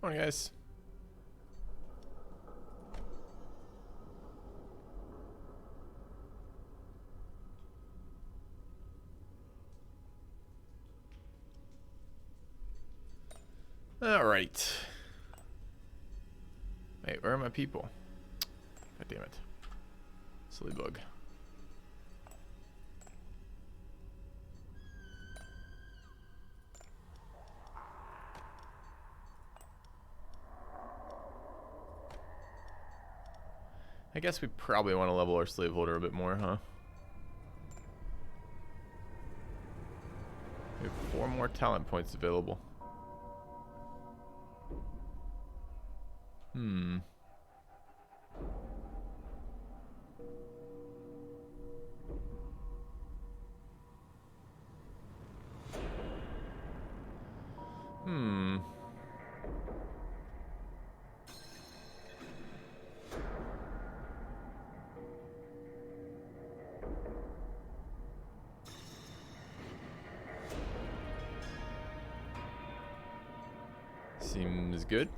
Morning, guys. All right. Wait, where are my people? God damn it. Silly bug. I guess we probably want to level our slaveholder a bit more, huh? We have 4 more talent points available. Hmm. Seems good.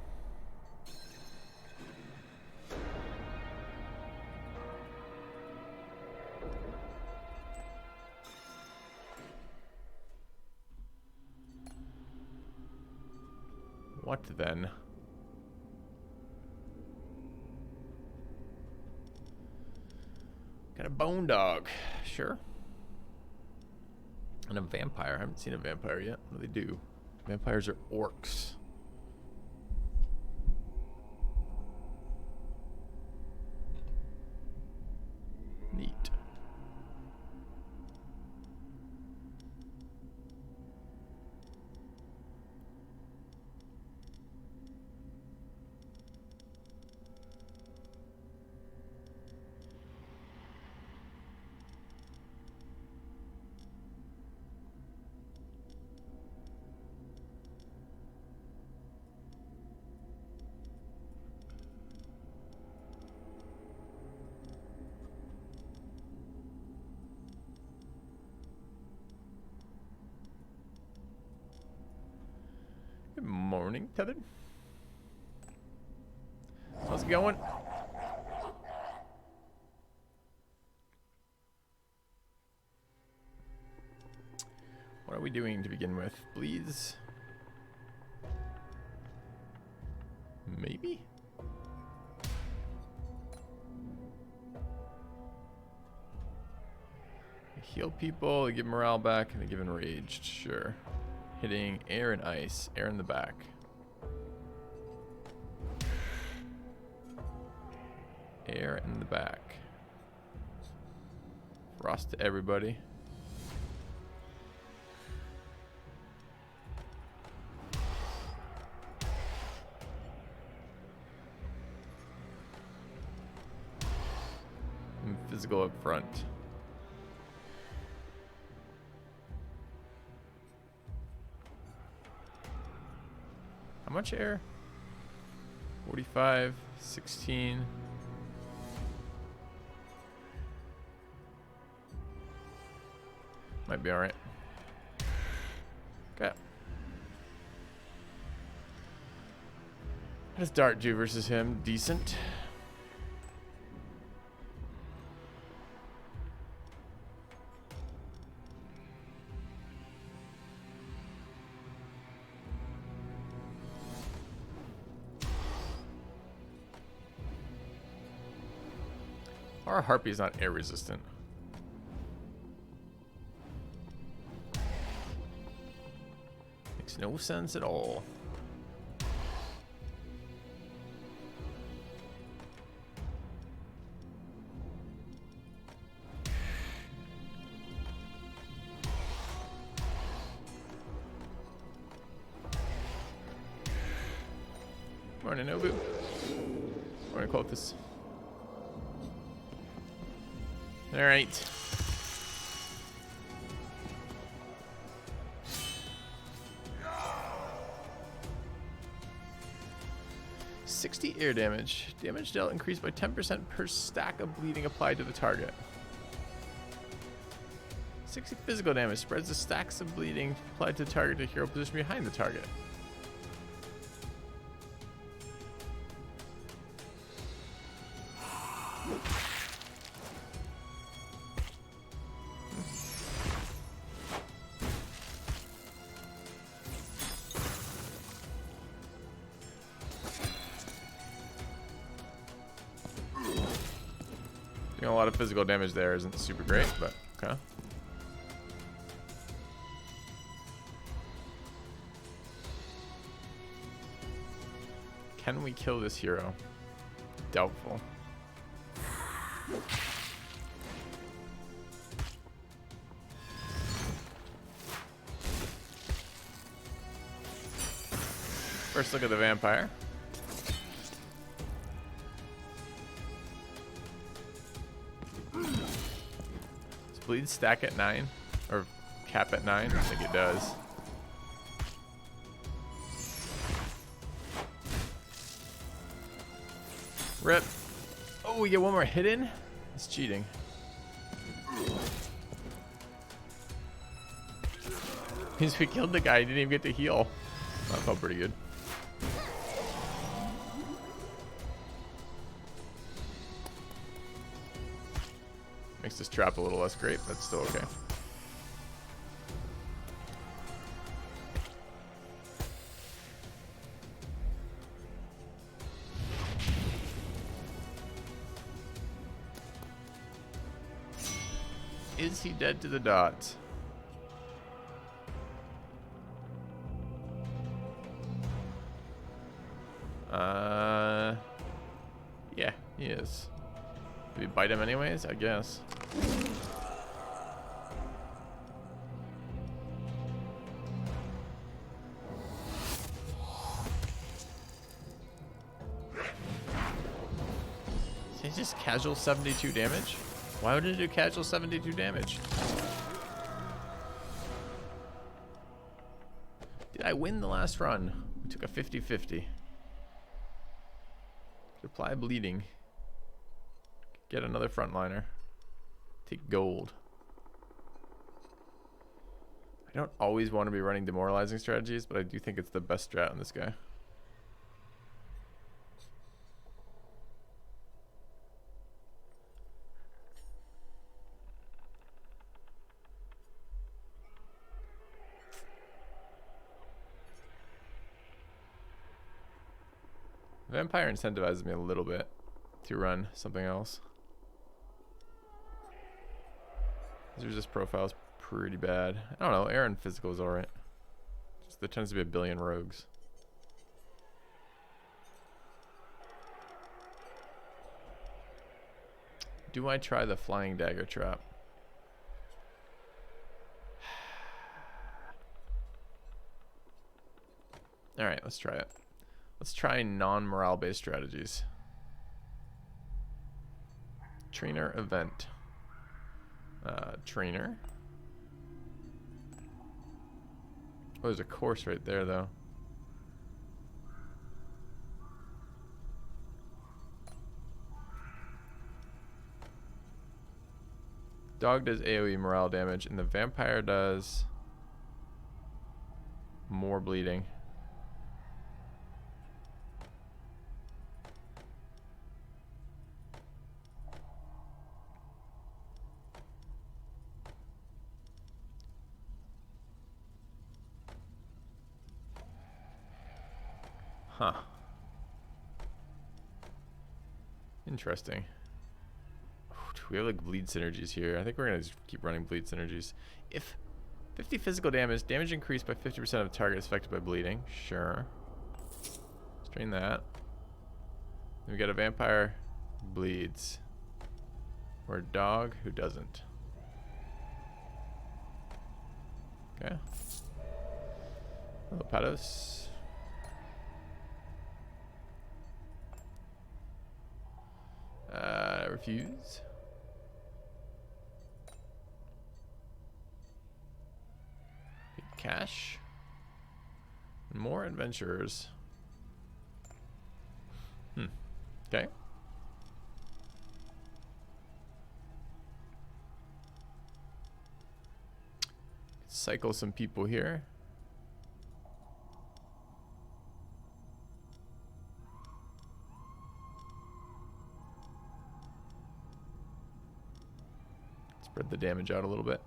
What then? Got a bone dog. Sure. And a vampire. I haven't seen a vampire yet. What do they do? Vampires are orcs. Neat. Good morning, Tethered. How's it going? What are we doing to begin with? Please? Maybe? They heal people, they give morale back, and they give enraged. Sure. Hitting air and ice. Air in the back. Air in the back. Frost to everybody. And physical up front. How much air? 45, 16. Might be alright. Okay. How does Dart do versus him? Decent. Our harpy is not air resistant. Makes no sense at all. Morning, Nobu. Morning, Clothis. All right. $60 air damage. Damage dealt increased by 10% per stack of bleeding applied to the target. 60 physical damage spreads the stacks of bleeding applied to the target to hero position behind the target. Doing a lot of physical damage there isn't super great, but okay. Can we kill this hero? Doubtful. First look at the vampire. Does bleed stack at 9? Or cap at 9? I think it does. Rip. Oh, we get one more hit in? That's cheating. Means we killed the guy, he didn't even get to heal. That felt pretty good. Makes this trap a little less great, but still okay. Is he dead to the dots? Yeah, he is. Do we bite him anyways? I guess. Is he just casual 72 damage? Why would it do casual 72 damage? Did I win the last run? We took a 50-50. Apply bleeding. Get another frontliner. Take gold. I don't always want to be running demoralizing strategies, but I do think it's the best strat on this guy. Vampire incentivizes me a little bit to run something else. His resist profile is pretty bad. I don't know, Aaron physical is alright. Just there tends to be a billion rogues. Do I try the flying dagger trap? Alright, let's try it. Let's try non-morale based strategies. Trainer event. Trainer. Oh, there's a course right there though. Dog does AoE morale damage and the vampire does more bleeding. Huh. Interesting. We have like bleed synergies here. I think we're gonna just keep running bleed synergies. If 50 physical damage increased by 50% of targets affected by bleeding. Sure. Strain that. Then we got a vampire bleeds. Or a dog who doesn't. Okay. Hello, Pados. Refuse. Cash. More adventurers. Okay. Cycle some people here. Spread the damage out a little bit.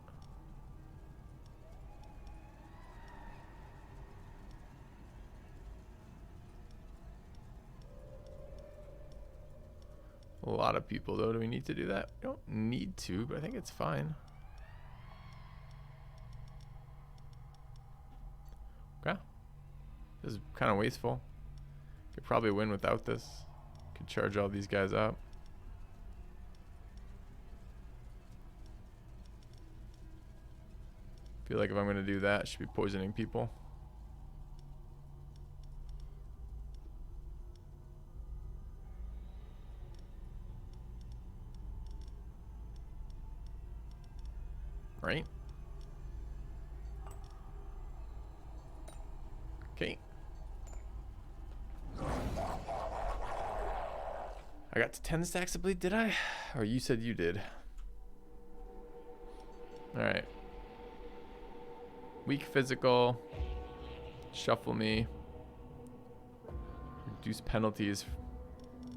A lot of people, though. Do we need to do that? We don't need to, but I think it's fine. Okay. This is kind of wasteful. Could probably win without this. Could charge all these guys up. Feel like if I'm going to do that, I should be poisoning people. Right? Okay. I got to 10 stacks of bleed, did I? Or you said you did. Alright. Weak physical. Shuffle me. Reduce penalties.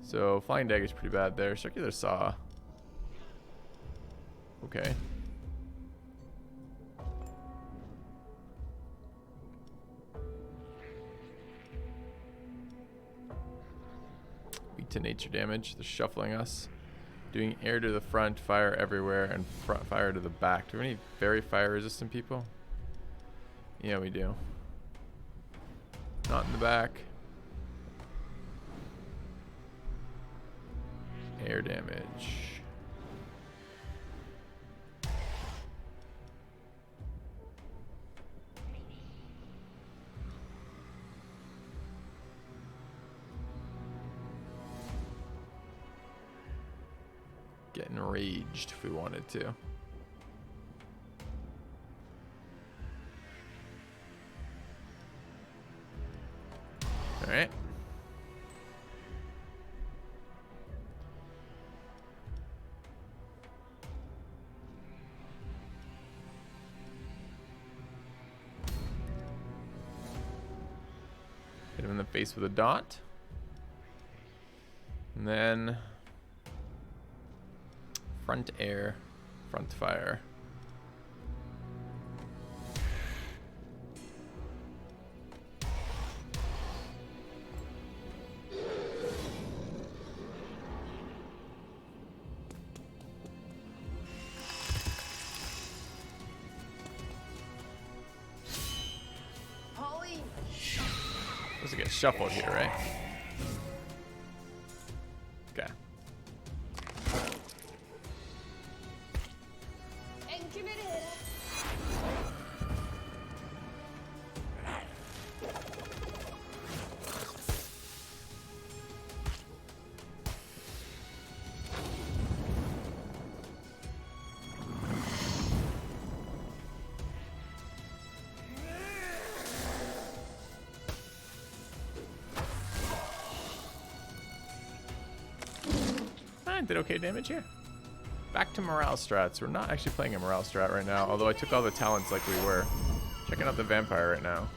So flying dagger is pretty bad there. Circular saw. Okay. Weak to nature damage. They're shuffling us. Doing air to the front, fire everywhere, and front fire to the back. Do we have any very fire resistant people? Yeah, we do. Not in the back. Air damage. Get enraged if we wanted to. All right. Hit him in the face with a dot. And then front air, front fire. Supposed to get shuffled here, right? Okay. Did okay damage here. Back to morale strats. We're not actually playing a morale strat right now, although I took all the talents like we were. Checking out the vampire right now.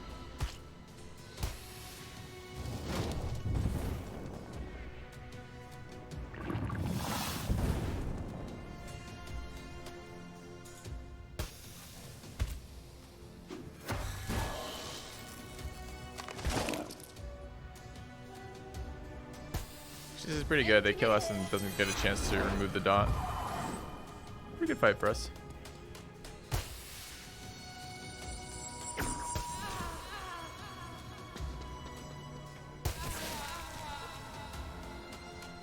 This is pretty good. They kill us and doesn't get a chance to remove the dot. Pretty good fight for us.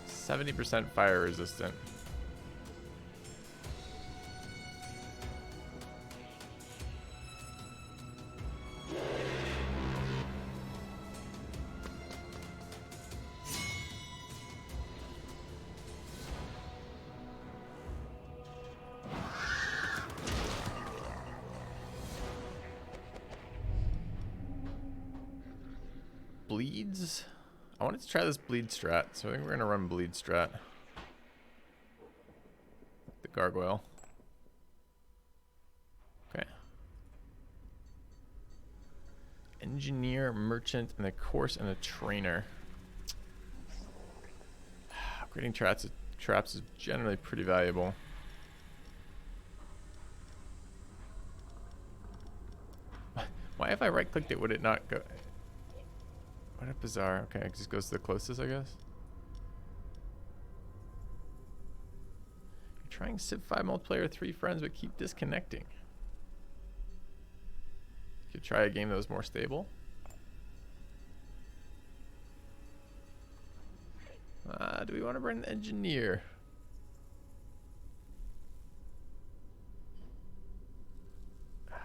%70 fire resistant. Bleeds? I wanted to try this bleed strat, so I think we're gonna run bleed strat. The gargoyle. Okay. Engineer, merchant, and a course and a trainer. Upgrading traps is generally pretty valuable. Why if I right clicked it would it not go? What a bizarre. Okay, it just goes to the closest, I guess. Trying Civ 5 multiplayer, 3 friends, but keep disconnecting. Could try a game that was more stable. Do we want to bring the engineer? I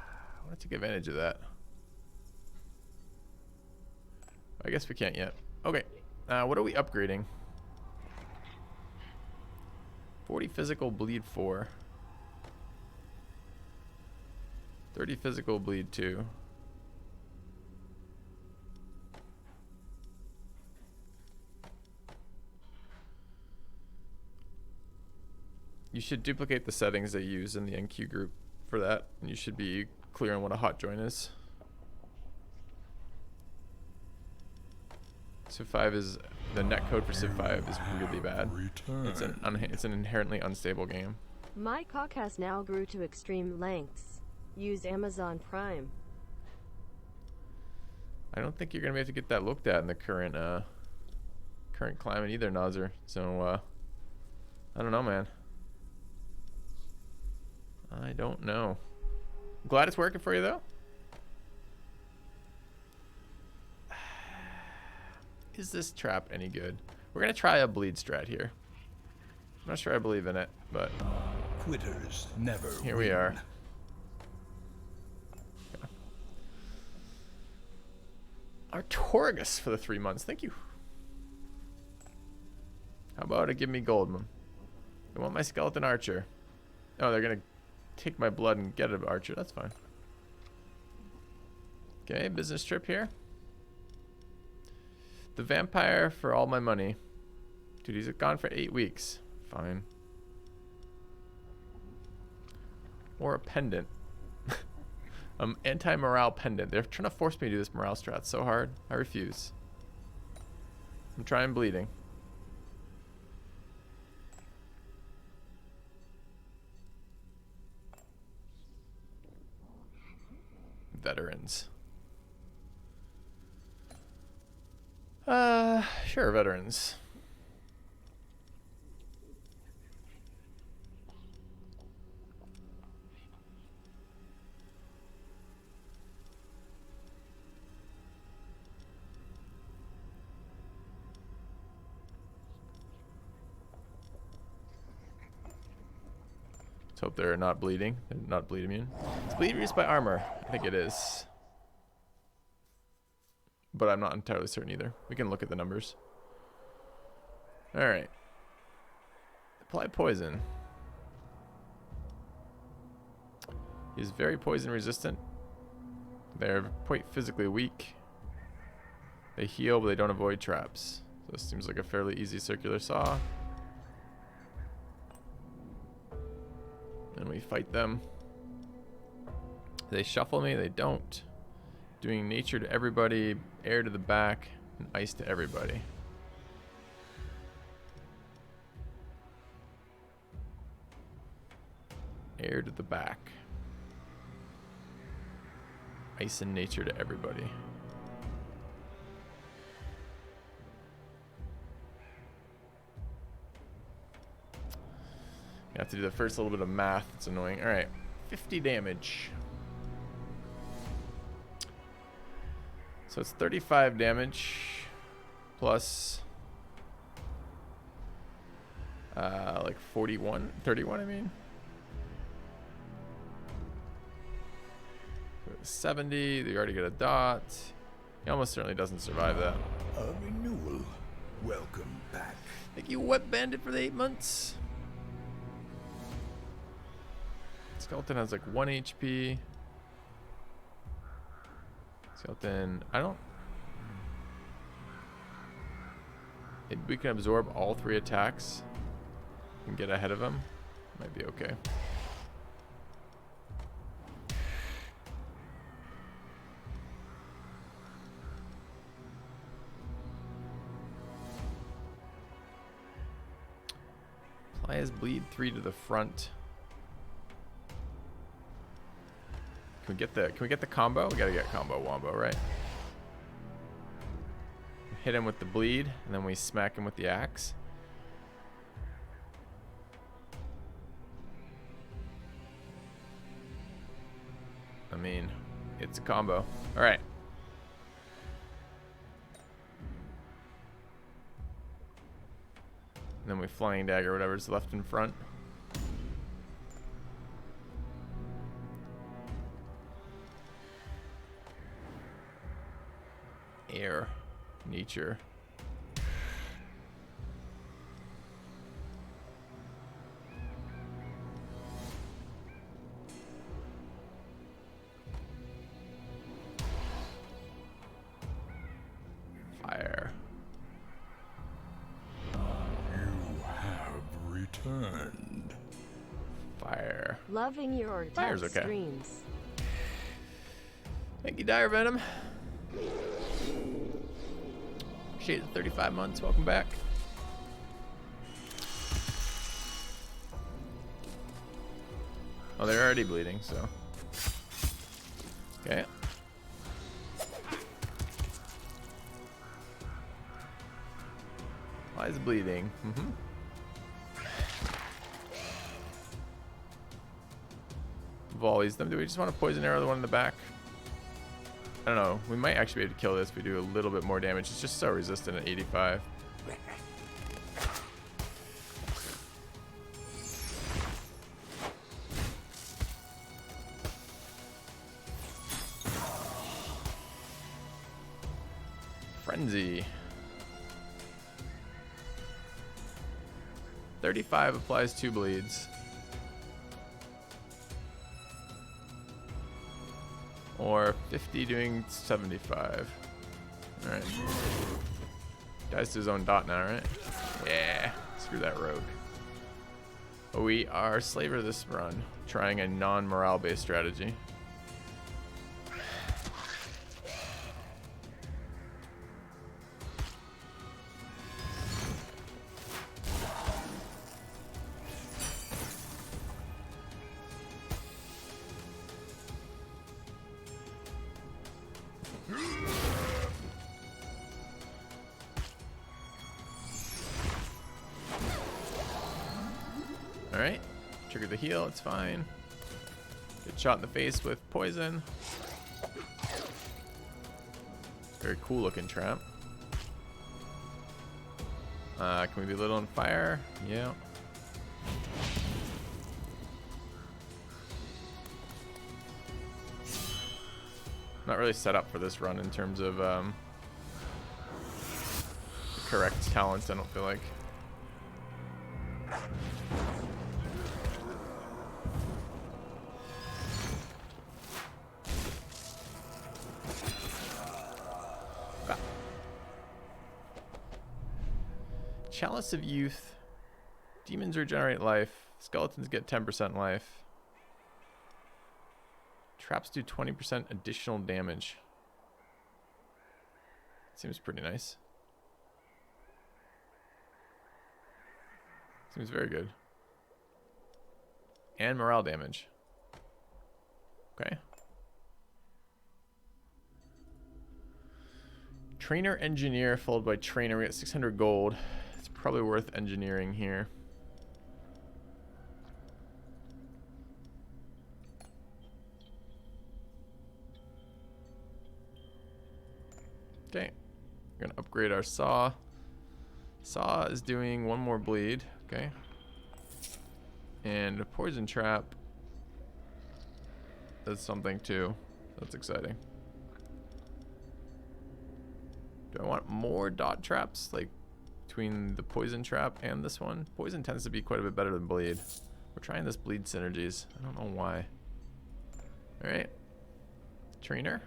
want to take advantage of that. I guess we can't yet. Okay. What are we upgrading? 40 physical, bleed 4. 30 physical, bleed 2. You should duplicate the settings they use in the NQ group for that, and you should be clear on what a hot join is. Civ 5 is, the net code for Civ 5 is really bad. It's an inherently unstable game. My cock has now grew to extreme lengths. Use Amazon Prime. I don't think you're gonna be able to get that looked at in the current current climate either, Nazir. So I don't know, man. I don't know. Glad it's working for you though. Is this trap any good? We're gonna try a bleed strat here. I'm not sure I believe in it, but quitters never here we are. Yeah. Artorigus for the 3 months. Thank you. How about it? Give me Goldman. I want my skeleton archer. Oh, they're gonna take my blood and get an archer. That's fine. Okay, business trip here. The vampire for all my money. Dude, he's gone for 8 weeks. Fine. Or a pendant. Anti-morale pendant. They're trying to force me to do this morale strat so hard. I refuse. I'm trying bleeding. Veterans. Sure, veterans. Let's hope they're not bleeding. They're not bleed immune. Is bleed reduced by armor? I think it is. But I'm not entirely certain either. We can look at the numbers. Alright. Apply poison. He's very poison resistant. They're quite physically weak. They heal, but they don't avoid traps. So this seems like a fairly easy circular saw. And we fight them. They shuffle me, they don't. Doing nature to everybody, air to the back, and ice to everybody. Air to the back. Ice and nature to everybody. You have to do the first little bit of math. It's annoying. All right, 50 damage. So it's 35 damage plus like 31, 31 I mean. 70, you already get a dot. He almost certainly doesn't survive that. A renewal. Welcome back. Thank you, Wet Bandit, for the 8 months. Skeleton has like 1 HP. Skeleton, I don't... Maybe we can absorb all 3 attacks and get ahead of him. Might be okay. Apply his bleed 3 to the front. Can we get the combo? We gotta get combo wombo, right? Hit him with the bleed, and then we smack him with the axe. I mean, it's a combo. All right. And then we flying dagger, whatever's left in front. Air, nature. Fire. You have returned. Fire. Loving your Fire's touch okay. streams. Thank you, Dire Venom. Appreciate it. 35 months. Welcome back. Oh, they're already bleeding, so. Okay. Why is bleeding? Volleys them. Do we just want to poison arrow the one in the back? I don't know. We might actually be able to kill this if we do a little bit more damage. It's just so resistant at 85. Frenzy. 35 applies 2 bleeds. Or 50 doing 75. Alright. Dies to his own dot now, right? Yeah. Screw that rogue. We are Slaver this run, trying a non-morale based strategy. Alright, trigger the heal, it's fine. Get shot in the face with poison. Very cool looking trap. Can we be lit on fire? Yeah. Not really set up for this run in terms of correct talents, I don't feel like. Chalice of Youth. Demons regenerate life. Skeletons get 10% life. Traps do 20% additional damage. Seems pretty nice. Seems very good. And morale damage. Okay. Trainer Engineer followed by Trainer. We got 600 gold. It's probably worth engineering here. Okay. We're gonna upgrade our saw. Saw is doing 1 more bleed. Okay. And a poison trap does something too. That's exciting. Do I want more dot traps, like between the poison trap and this one? Poison tends to be quite a bit better than bleed. We're trying this bleed synergies. I don't know why. All right, trainer.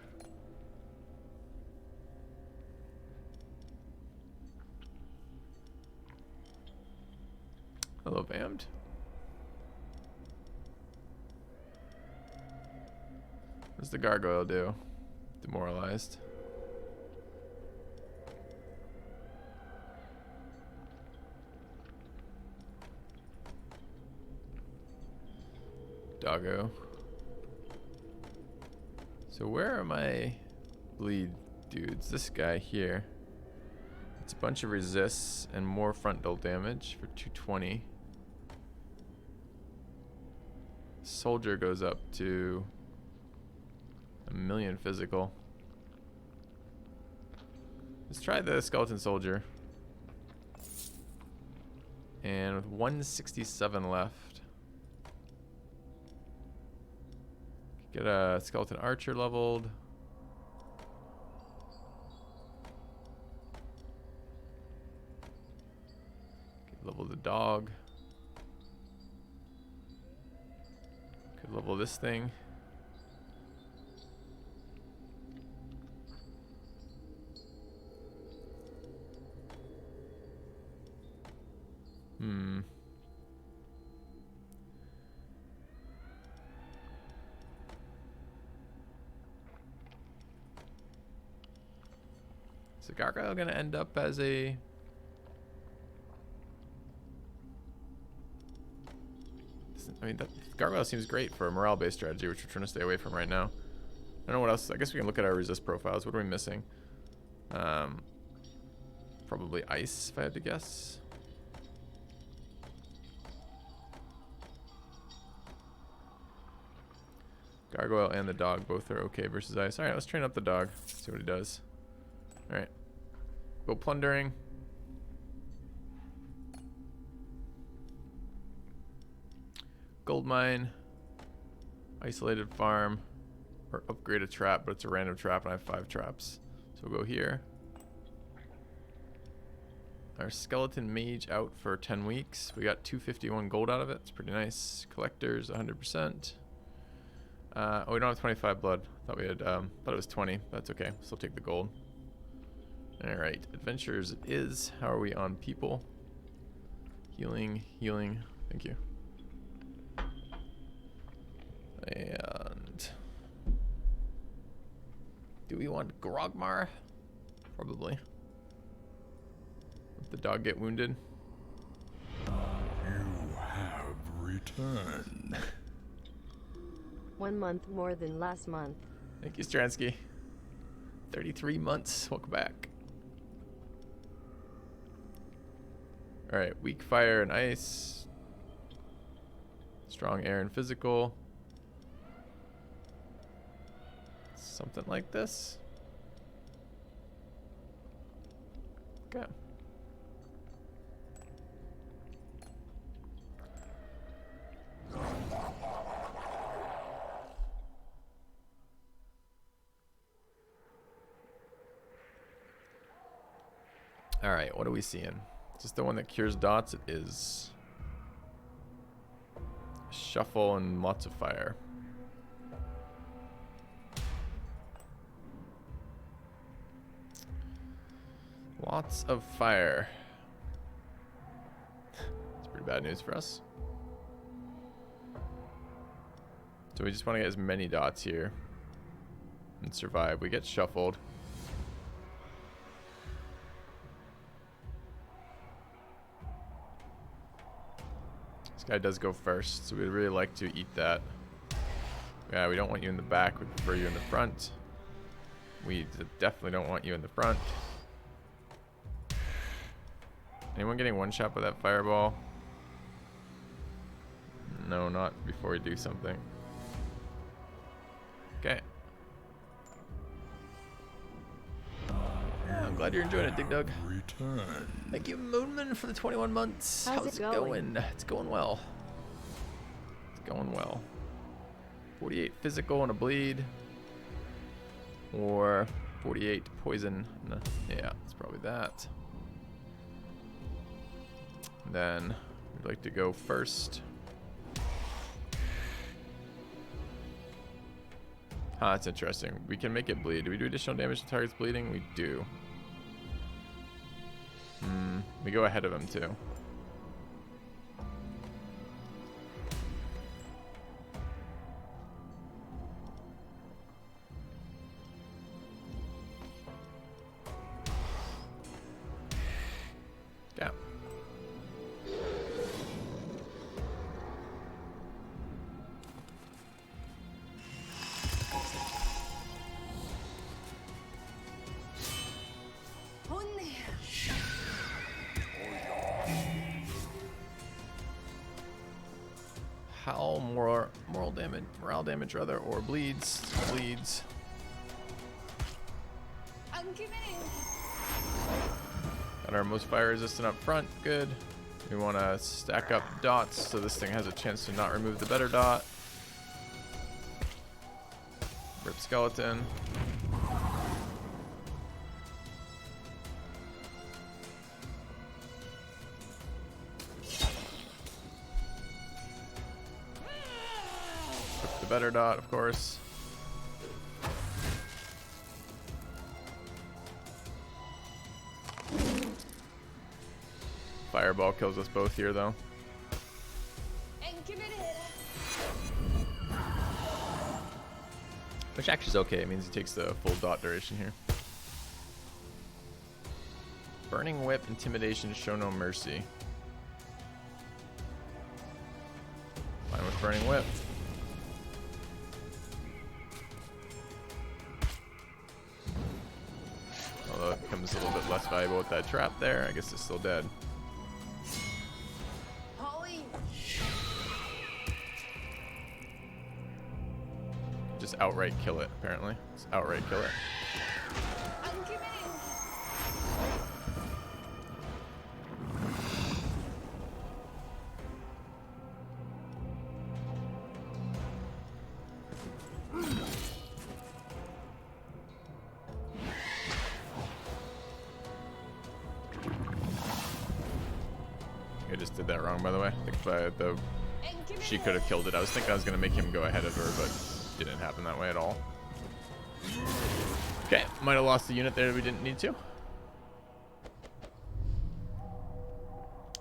Hello, Vammed. What does the gargoyle do? Demoralized. Doggo. So where are my bleed dudes? This guy here. It's a bunch of resists and more frontal damage for 220. Soldier goes up to million physical. Let's try the skeleton soldier. And with 167 left, get a skeleton archer leveled. Level the dog. Could level this thing. Is the gargoyle gonna end up as a... I mean, that gargoyle seems great for a morale-based strategy, which we're trying to stay away from right now. I don't know what else. I guess we can look at our resist profiles. What are we missing? Probably ice, if I had to guess. Gargoyle and the dog both are okay versus ice. Alright, let's train up the dog. See what he does. Alright. Go plundering. Gold mine. Isolated farm. Or upgrade a trap, but it's a random trap and I have 5 traps. So we'll go here. Our skeleton mage out for 10 weeks. We got 251 gold out of it. It's pretty nice. Collectors 100%. Oh, we don't have 25 blood. Thought we had thought it was 20. But that's okay. Still take the gold. Alright. Adventures it is. How are we on people? Healing, healing. Thank you. And do we want Grogmar? Probably. Let the dog get wounded. You have returned. 1 month more than last month. Thank you, Stransky. 33 months. Welcome back. Alright, weak fire and ice. Strong air and physical. Something like this. Okay. All right, what are we seeing? Is this the one that cures dots? It is. Shuffle and lots of fire. Lots of fire. It's pretty bad news for us. So we just want to get as many dots here and survive. We get shuffled. This guy does go first, so we'd really like to eat that. Yeah, we don't want you in the back. We prefer you in the front. We definitely don't want you in the front. Anyone getting one shot by that fireball? No, not before we do something. Okay. I'm glad you're enjoying it, Dig Dug. Return. Thank you, Moonman, for the 21 months. How's it going? It's going well. It's going well. 48 physical and a bleed. Or 48 poison. No, yeah, it's probably that. Then we'd like to go first. Ah, that's interesting. We can make it bleed. Do we do additional damage to targets bleeding? We do. We go ahead of him too. Yeah. How morale damage rather, or bleeds. I'm committing. Got our most fire resistant up front. Good. We want to stack up dots so this thing has a chance to not remove the better dot. Rip skeleton. Rip the better dot, of course. Fireball kills us both here, though. And committed. Which actually is okay. It means he takes the full dot duration here. Burning Whip, Intimidation, Show No Mercy. Fine with Burning Whip. Although it becomes a little bit less valuable with that trap there. I guess it's still dead. Holly. Just outright kill it, apparently. Just outright kill it. I'm committing. I just did that wrong, by the way. I think And she could have killed it. I was thinking I was going to make him go ahead of her, but didn't happen that way at all. Okay, might have lost the unit there we didn't need to.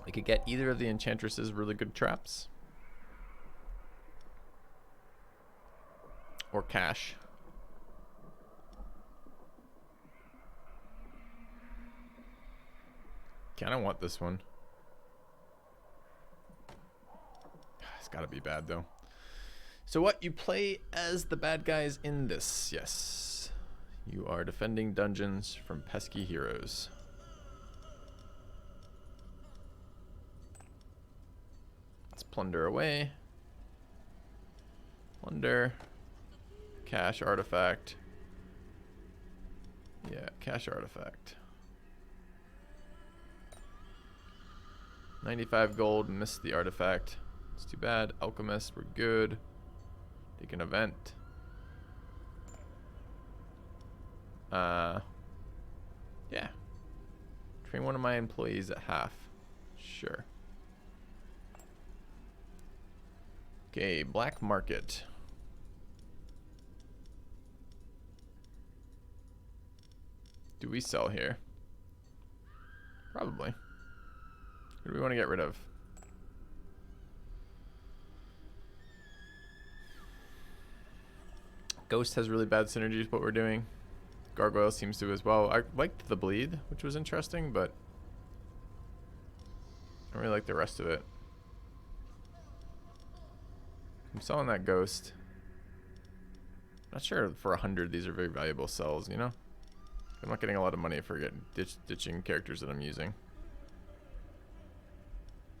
We could get either of the Enchantresses really good traps. Or cash. Kinda want this one. It's gotta be bad though. So what, you play as the bad guys in this? Yes. You are defending dungeons from pesky heroes. Let's plunder away. Plunder. Cash artifact. Yeah, cash artifact. 95 gold, missed the artifact. It's too bad. Alchemist, we're good. Take an event. Yeah. Train one of my employees at half. Sure. Okay, black market. Do we sell here? Probably. Who do we want to get rid of? Ghost has really bad synergy with what we're doing. Gargoyle seems to as well. I liked the bleed, which was interesting, but I don't really like the rest of it. I'm selling that ghost. Not sure for 100 these are very valuable sells, you know? I'm not getting a lot of money for ditching characters that I'm using.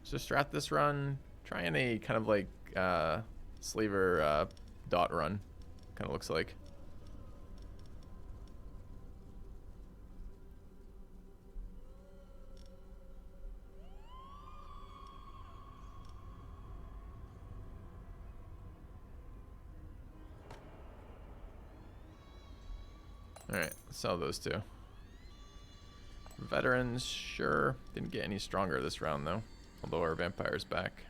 So strat this run. Trying a kind of like slaver dot run. Kind of looks like. Alright, let's sell those two. Veterans, sure. Didn't get any stronger this round though. Although our vampire's back.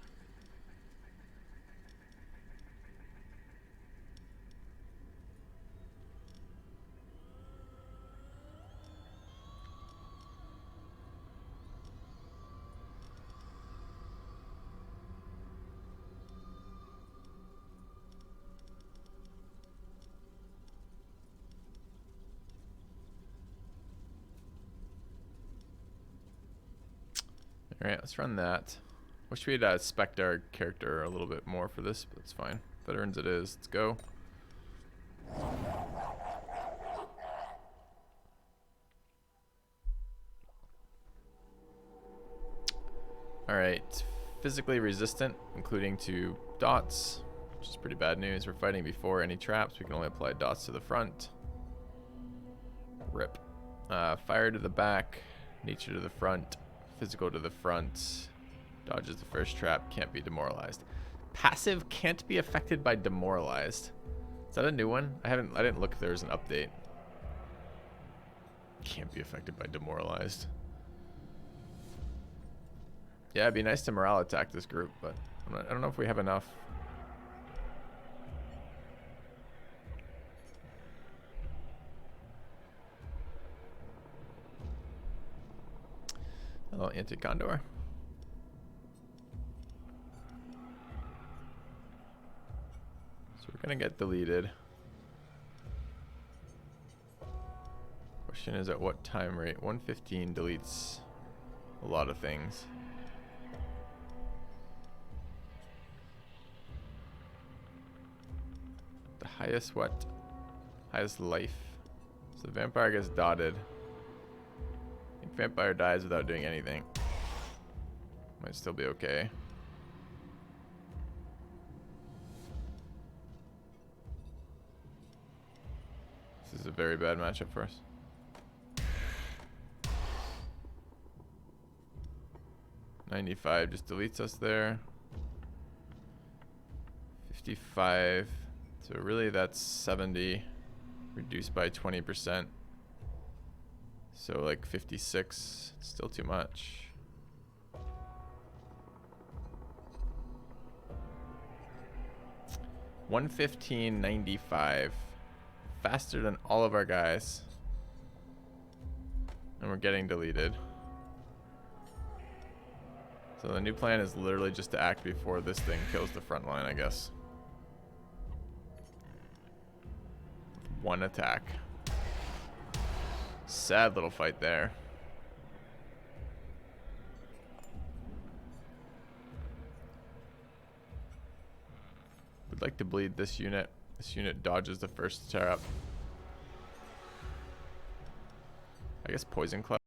Alright, let's run that. Wish we'd spec'd our character a little bit more for this, but it's fine. Veterans it is. Let's go. Alright. Physically resistant, including to dots, which is pretty bad news. We're fighting before any traps. We can only apply dots to the front. Rip. Fire to the back, nature to the front, physical to the front. Dodges the first trap, can't be demoralized. Passive can't be affected by demoralized. Is that a new one? I didn't look if there was an update. Can't be affected by demoralized. Yeah, it'd be nice to morale attack this group, but I don't know if we have enough. Hello, Anti-Condor. So we're gonna get deleted. Question is at what time rate? 115 deletes a lot of things. The highest what? Highest life. So the vampire gets dotted. I think vampire dies without doing anything. Might still be okay. This is a very bad matchup for us. $95 just deletes us there. 55. So really that's 70 reduced by 20%. So like 56, still too much. $115.95. Faster than all of our guys. And we're getting deleted. So the new plan is literally just to act before this thing kills the front line, I guess. One attack. Sad little fight there. Would like to bleed this unit. This unit dodges the first trap. I guess Poison Club.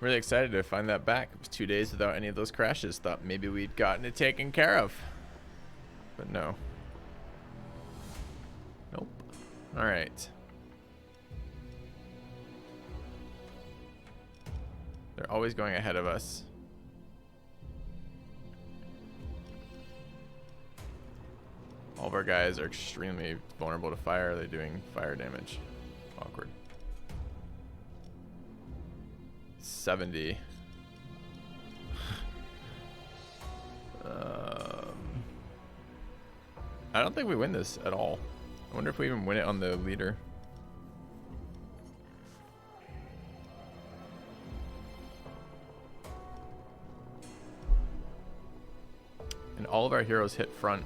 Really excited to find that back. It was 2 days without any of those crashes. Thought maybe we'd gotten it taken care of. But no. Nope. Alright. They're always going ahead of us. All of our guys are extremely vulnerable to fire. They're doing fire damage. Awkward. 70. I don't think we win this at all. I wonder if we even win it on the leader. And all of our heroes hit front.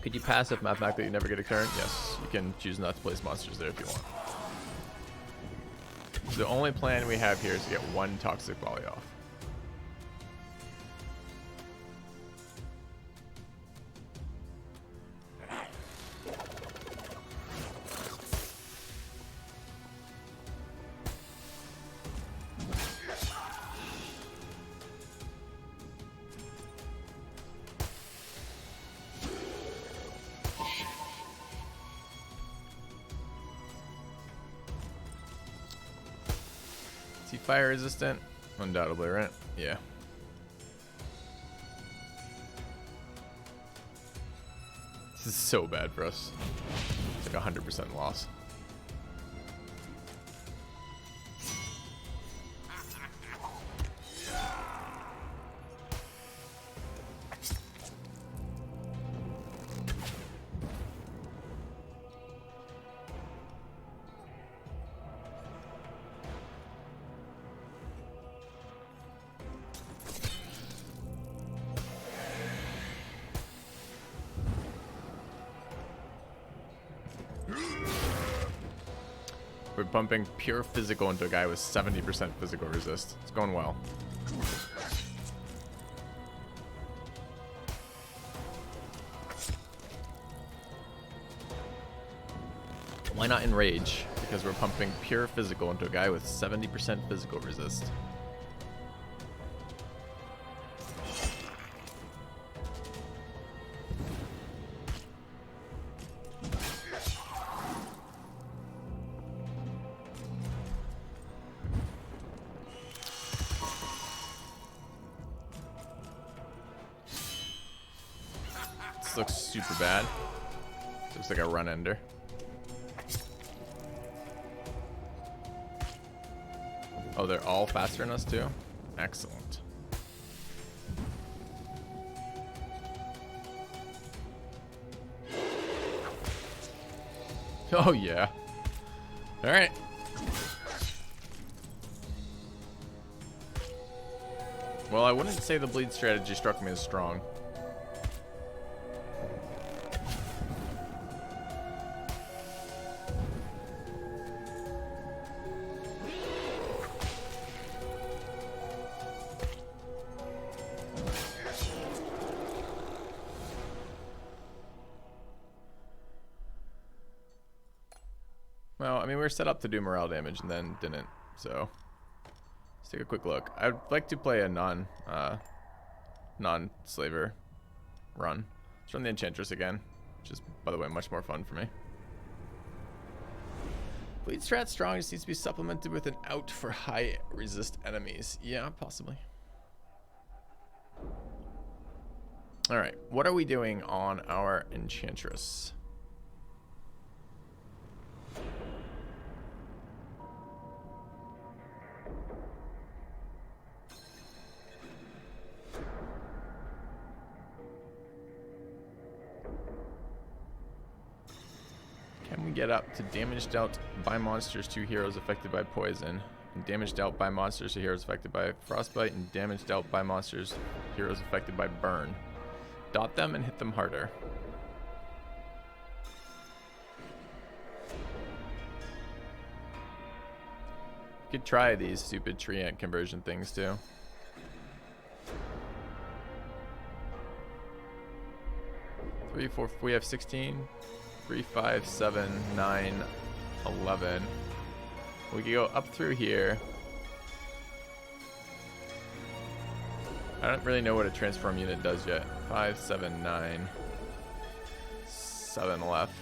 Could you pass if mathematically you never get a turn? Yes, you can choose not to place monsters there if you want. The only plan we have here is to get one toxic volley off. Is he fire resistant? Undoubtedly, right? Yeah. This is so bad for us. It's like 100% loss. We're pumping pure physical into a guy with 70% physical resist. It's going well. Why not enrage? Because we're pumping pure physical into a guy with 70% physical resist. This looks super bad. Looks like a run ender. Oh, they're all faster than us too? Excellent. Oh yeah. Alright. Well, I wouldn't say the bleed strategy struck me as strong. Well, I mean, we were set up to do morale damage and then didn't, so let's take a quick look. I'd like to play a non-slaver run. Let's run the Enchantress again, which is, by the way, much more fun for me. Bleed strat strong, just needs to be supplemented with an out for high resist enemies. Yeah, possibly. Alright, what are we doing on our Enchantress? Can we get up to damage dealt by monsters to heroes affected by poison, and damage dealt by monsters to heroes affected by frostbite, and damage dealt by monsters heroes affected by burn? Dot them and hit them harder. You could try these stupid tree ant conversion things too. Three, four, we have 16. 3, 5, 7, 9, 11. We can go up through here. I don't really know what a transform unit does yet. 5, 7, 9. 7 left.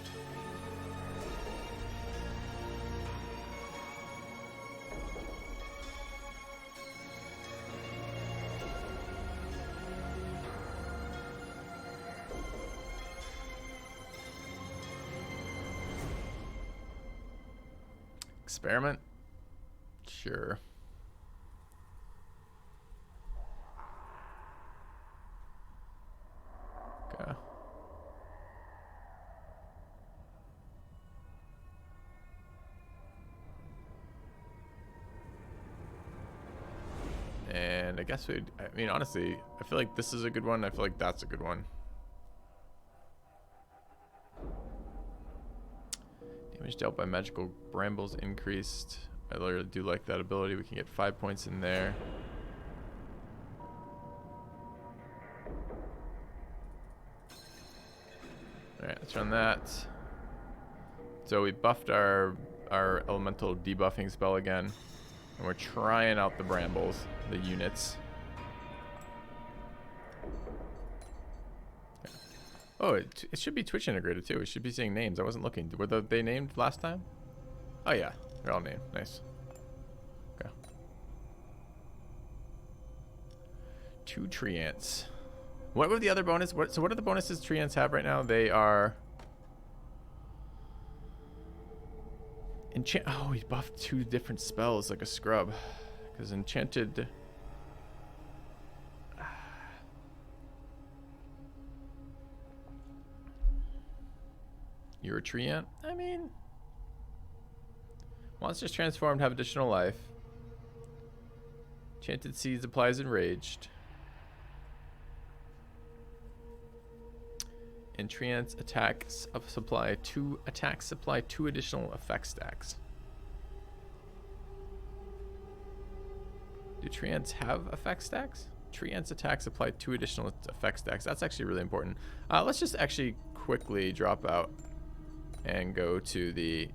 Experiment? Sure. Okay. And I guess I mean, honestly, I feel like this is a good one. I feel like that's a good one. Damage dealt by magical brambles increased. I literally do like that ability. We can get 5 points in there. Alright, let's run that. So we buffed our elemental debuffing spell again. And we're trying out the brambles, the units. Oh, it should be Twitch integrated too. It should be saying names. I wasn't looking. Were they named last time? Oh yeah, they're all named. Nice. Okay. 2 tree ants. What were the other bonus? So what are the bonuses tree ants have right now? They are Oh, he buffed 2 different spells like a scrub. Because enchanted. You're a tree ant? I mean, monsters transformed have additional life. Enchanted Seeds applies enraged. And tree ants supply 2 additional effect stacks. Do treants have effect stacks? Treants attacks apply 2 additional effect stacks. That's actually really important. Let's just actually quickly drop out and go to the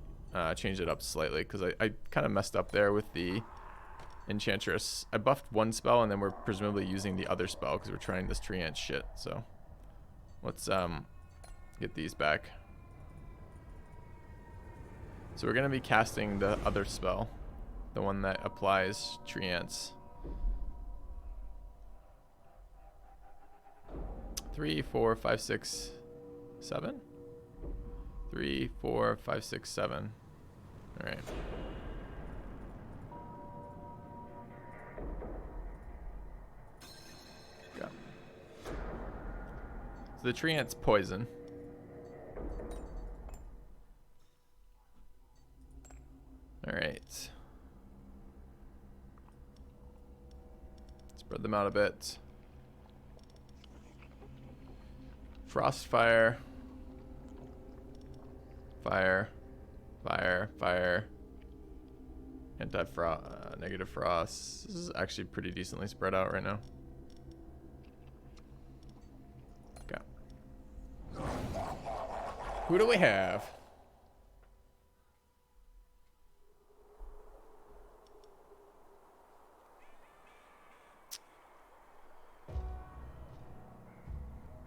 change it up slightly, because I kind of messed up there with the Enchantress. I buffed one spell and then we're presumably using the other spell because we're trying this treant shit. So let's get these back. So we're gonna be casting the other spell, the one that applies treants. 3, 4, 5, 6, 7. 3, 4, 5, 6, 7. All right. Go. So the treant's poison. All right. Spread them out a bit. Frostfire. Fire. Fire. Fire. Anti-frost. Negative frost. This is actually pretty decently spread out right now. Okay. Who do we have?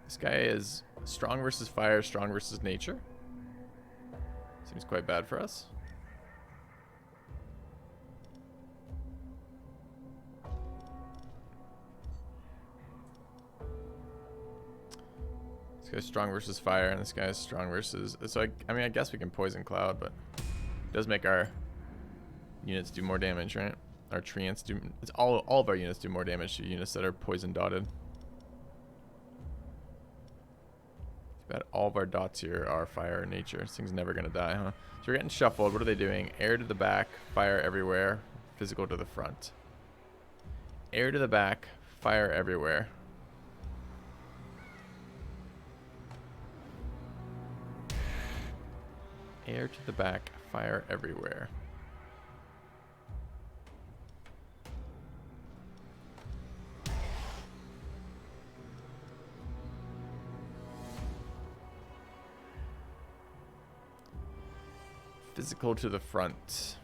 This guy is strong versus fire, strong versus nature. Seems quite bad for us. This guy's strong versus fire, and this guy's strong versus... So, I mean, I guess we can poison cloud, but it does make our units do more damage, right? Our treants do... It's all of our units do more damage to units that are poison dotted. Bet all of our dots here are fire and nature. This thing's never gonna die, huh? So we're getting shuffled. What are they doing? Air to the back, fire everywhere, physical to the front. Air to the back, fire everywhere. Air to the back, fire everywhere. Physical to the front.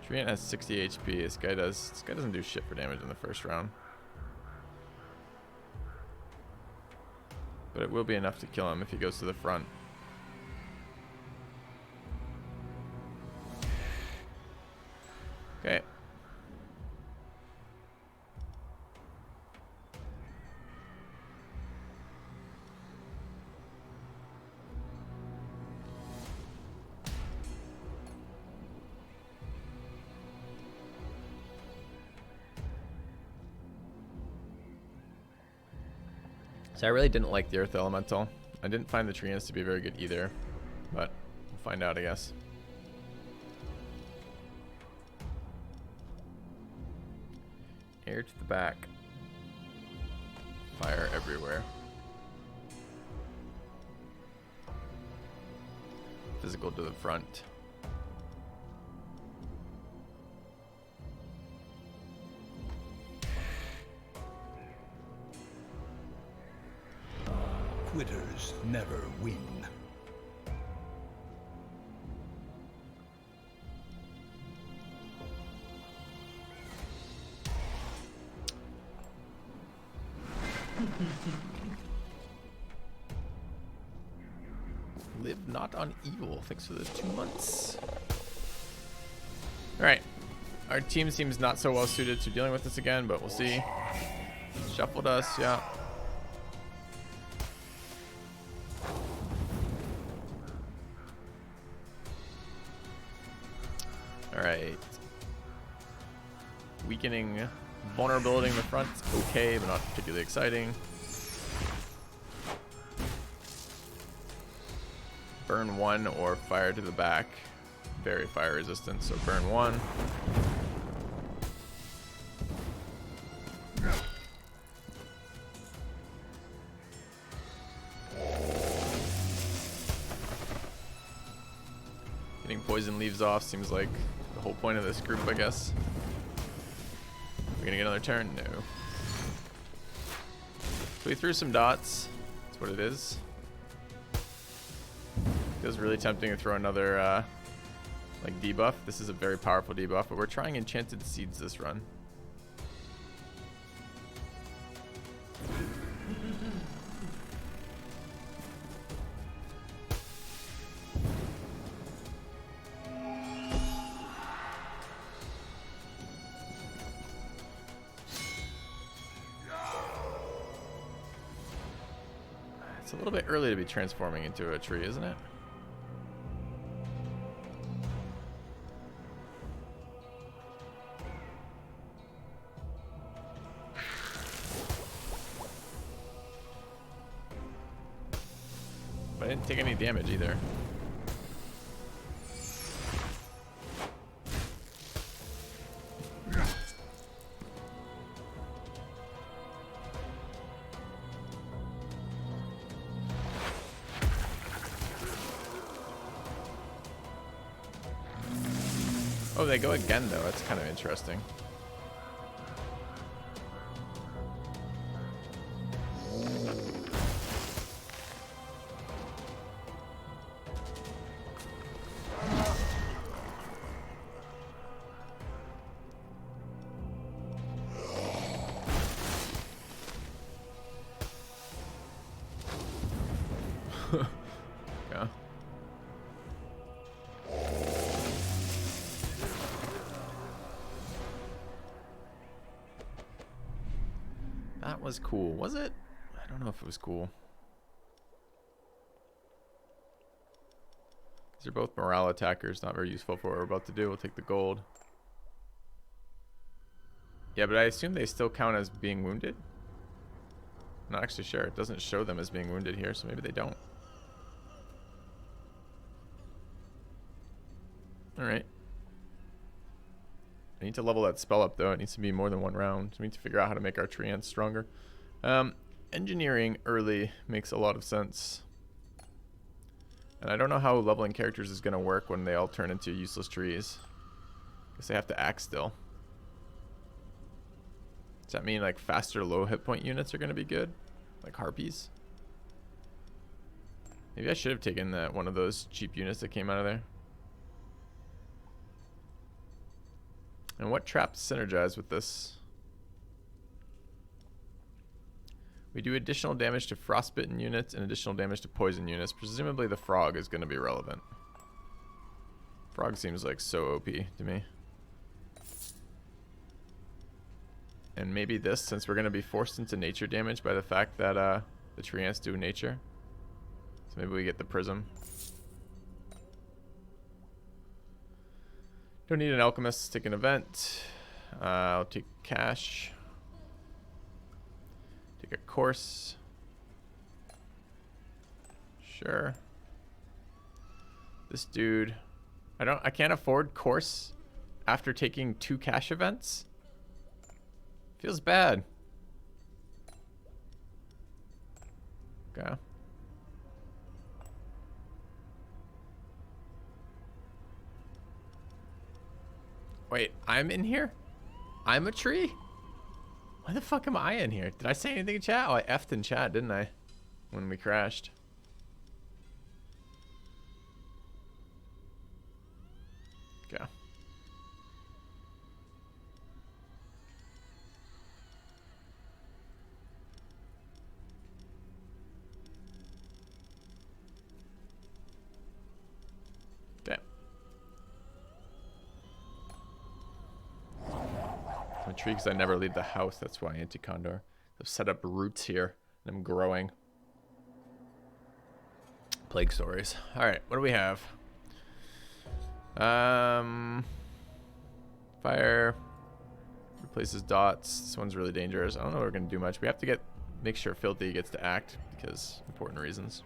Treant has 60 HP. This guy doesn't do shit for damage in the first round. But it will be enough to kill him if he goes to the front. Okay. So I really didn't like the Earth Elemental. I didn't find the treants to be very good either, but we'll find out, I guess. Air to the back. Fire everywhere. Physical to the front. Quitters never win. Live not on evil. Thanks for the 2 months. Alright. Our team seems not so well suited to dealing with this again, but we'll see. Shuffled us, yeah. Alright. Weakening vulnerability in the front. Okay, but not particularly exciting. Burn 1 or fire to the back. Very fire resistant, so burn 1. poison leaves off. Seems like the whole point of this group, I guess. We're gonna get another turn? No. So we threw some dots. That's what it is. Feels really tempting to throw another like debuff. This is a very powerful debuff, but we're trying Enchanted Seeds this run. It's a little bit early to be transforming into a tree, isn't it? But I didn't take any damage either. Oh, they go again though. That's kind of interesting. Yeah. That was cool, was it? I don't know if it was cool. These are both morale attackers, not very useful for what we're about to do. We'll take the gold. Yeah, but I assume they still count as being wounded? I'm not actually sure. It doesn't show them as being wounded here, so maybe they don't. Alright. I need to level that spell up though. It needs to be more than one round. So we need to figure out how to make our tree ants stronger. Engineering early makes a lot of sense. And I don't know how leveling characters is going to work when they all turn into useless trees. Guess they have to act still. Does that mean like faster low hit point units are going to be good? Like harpies? Maybe I should have taken that one of those cheap units that came out of there. And what traps synergize with this? We do additional damage to frostbitten units and additional damage to poison units. Presumably the frog is going to be relevant. Frog seems like so OP to me. And maybe this, since we're going to be forced into nature damage by the fact that the tree ants do nature. So maybe we get the prism. Don't need an alchemist. Take an event. I'll take cash. Take a course. Sure. This dude. I can't afford course after taking 2 cash events. Feels bad. Okay. Wait, I'm in here? I'm a tree? Why the fuck am I in here? Did I say anything in chat? Oh, I F'd in chat, didn't I? When we crashed. Okay. Okay. I'm intrigued because I never leave the house. That's why Anti-Condor. I've set up roots here and I'm growing. Plague stories. Alright, what do we have? Fire replaces dots. This one's really dangerous. I don't know if we're gonna do much. We have to make sure Filthy gets to act because important reasons.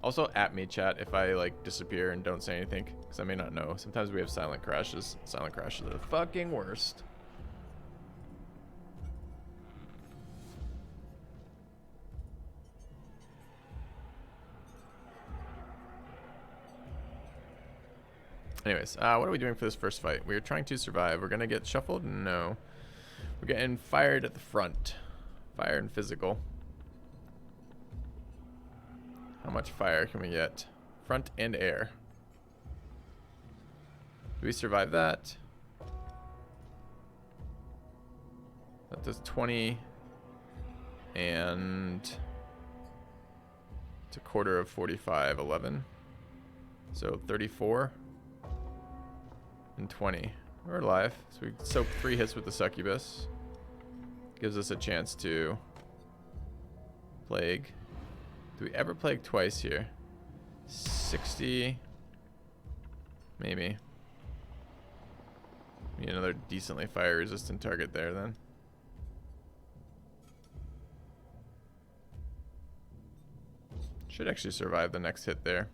Also at me, chat, if I like disappear and don't say anything, because I may not know. Sometimes we have silent crashes. Silent crashes are the fucking worst. Anyways, what are we doing for this first fight? We're trying to survive. We're gonna get shuffled? No. We're getting fired at the front. Fire and physical. How much fire can we get? Front and air. Do we survive that? That does 20. And it's a quarter of 45, 11. So 34 and 20. We're alive. So we soak 3 hits with the succubus. Gives us a chance to plague. Do we ever plague twice here? 60. Maybe. Need another decently fire resistant target there then. Should actually survive the next hit there.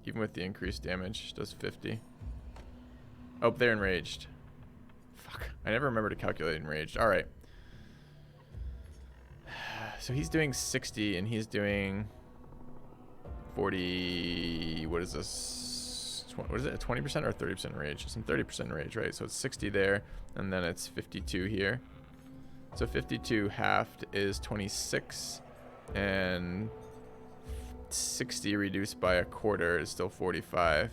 Even with the increased damage. Does 50. Oh, they're enraged. Fuck. I never remember to calculate enraged. Alright. So he's doing 60 and he's doing 40. What is this? What is it? 20% or 30% rage? It's in 30% rage, right? So it's 60 there, and then it's 52 here. So 52 halved is 26, and 60 reduced by a quarter is still 45.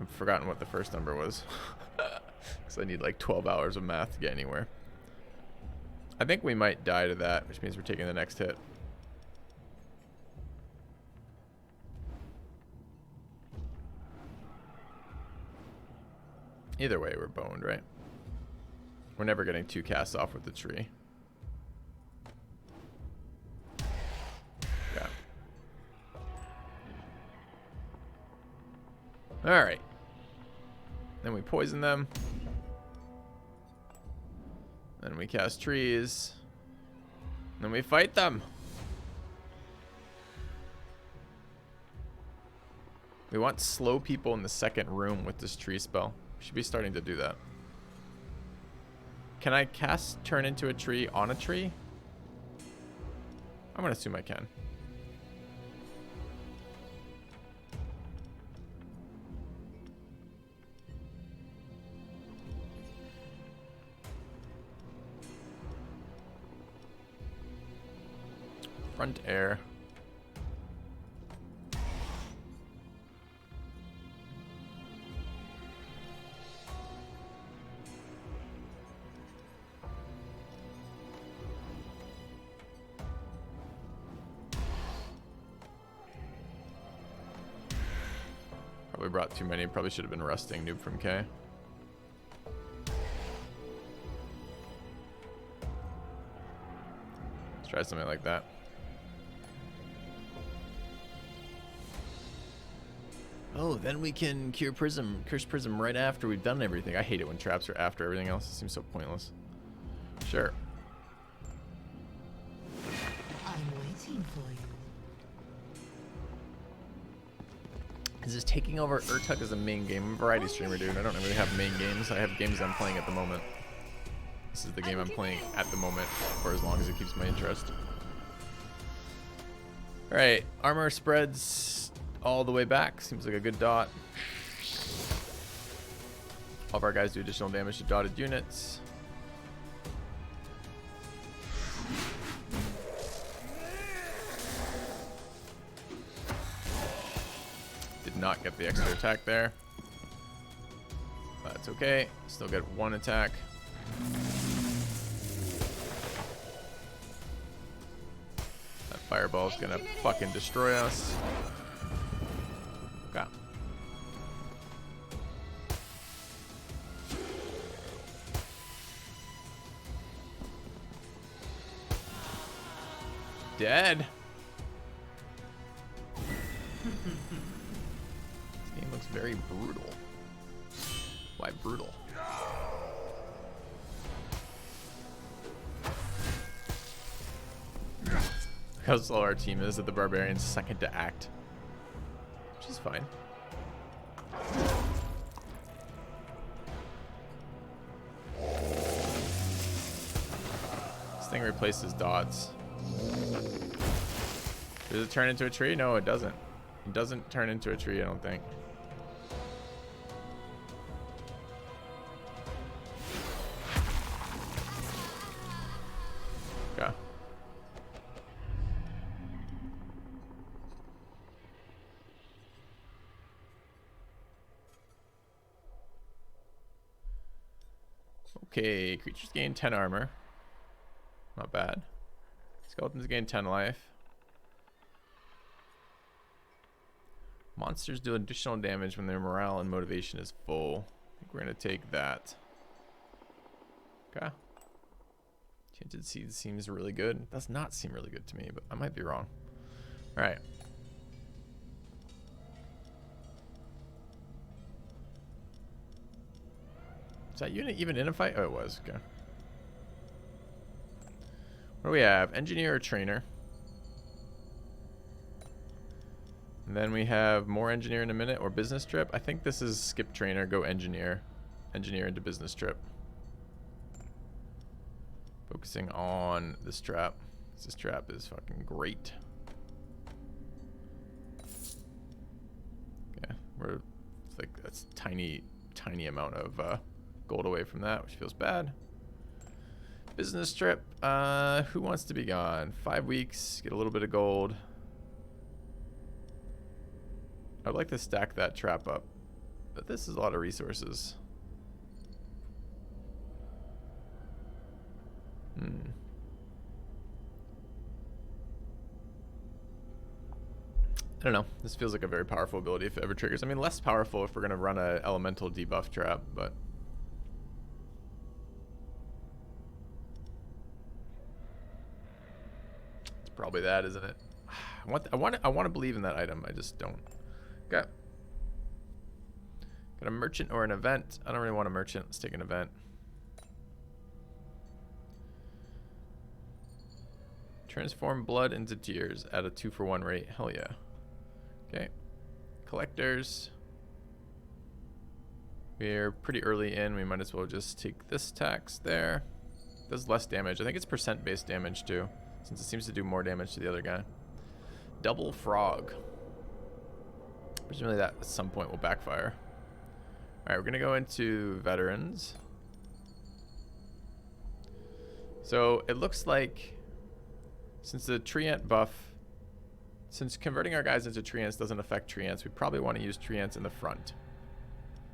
I've forgotten what the first number was. Because I need like 12 hours of math to get anywhere. I think we might die to that, which means we're taking the next hit. Either way, we're boned, right? We're never getting 2 casts off with the tree. Yeah. Alright. Then we poison them. Then we cast trees. Then we fight them. We want slow people in the second room with this tree spell. We should be starting to do that. Can I cast turn into a tree on a tree? I'm gonna assume I can. Front air. Probably brought too many. Probably should have been resting. Noob from K. Let's try something like that. Oh, then we can cure Prism, curse Prism right after we've done everything. I hate it when traps are after everything else. It seems so pointless. Sure. I'm waiting for you. Is this taking over Urtuk as a main game? I'm a variety streamer, dude. I don't really have main games. I have games I'm playing at the moment. This is the game I'm playing at the moment for as long as it keeps my interest. Alright, armor spreads all the way back. Seems like a good dot. All of our guys do additional damage to dotted units. Did not get the extra attack there. But that's okay. Still get 1 attack. That fireball is gonna fucking destroy us. Okay. Dead. This game looks very brutal. Why brutal? Look how slow our team is at the barbarian's second to act. Which is fine. This thing replaces dots. Does it turn into a tree? No, it doesn't. It doesn't turn into a tree, I don't think. Okay. Okay, creatures gain 10 armor. Not bad. Skeletons gain 10 life. Monsters do additional damage when their morale and motivation is full. I think we're going to take that. Okay. Tinted Seeds seems really good. It does not seem really good to me, but I might be wrong. Alright. Is that unit even in a fight? Oh, it was. Okay. What do we have? Engineer or trainer? And then we have more engineer in a minute or business trip. I think this is skip trainer, go engineer. Engineer into business trip. Focusing on this trap. This trap is fucking great. Okay, it's like that's tiny amount of gold away from that, which feels bad. Business trip. Who wants to be gone? 5 weeks. Get a little bit of gold. I'd like to stack that trap up, but this is a lot of resources. I don't know. This feels like a very powerful ability if it ever triggers. I mean, less powerful if we're going to run a elemental debuff trap, but it's probably that, isn't it? I want to believe in that item. I just don't. Okay. Got a merchant or an event. I don't really want a merchant. Let's take an event. Transform blood into tears at a 2-for-1 rate. Hell yeah. Okay. Collectors. We're pretty early in. We might as well just take this tax there. Does less damage. I think it's percent-based damage too, since it seems to do more damage to the other guy. Double frog. Presumably that at some point will backfire. Alright, we're going to go into veterans. So it looks like since the treant buff, since converting our guys into treants doesn't affect treants, we probably want to use treants in the front.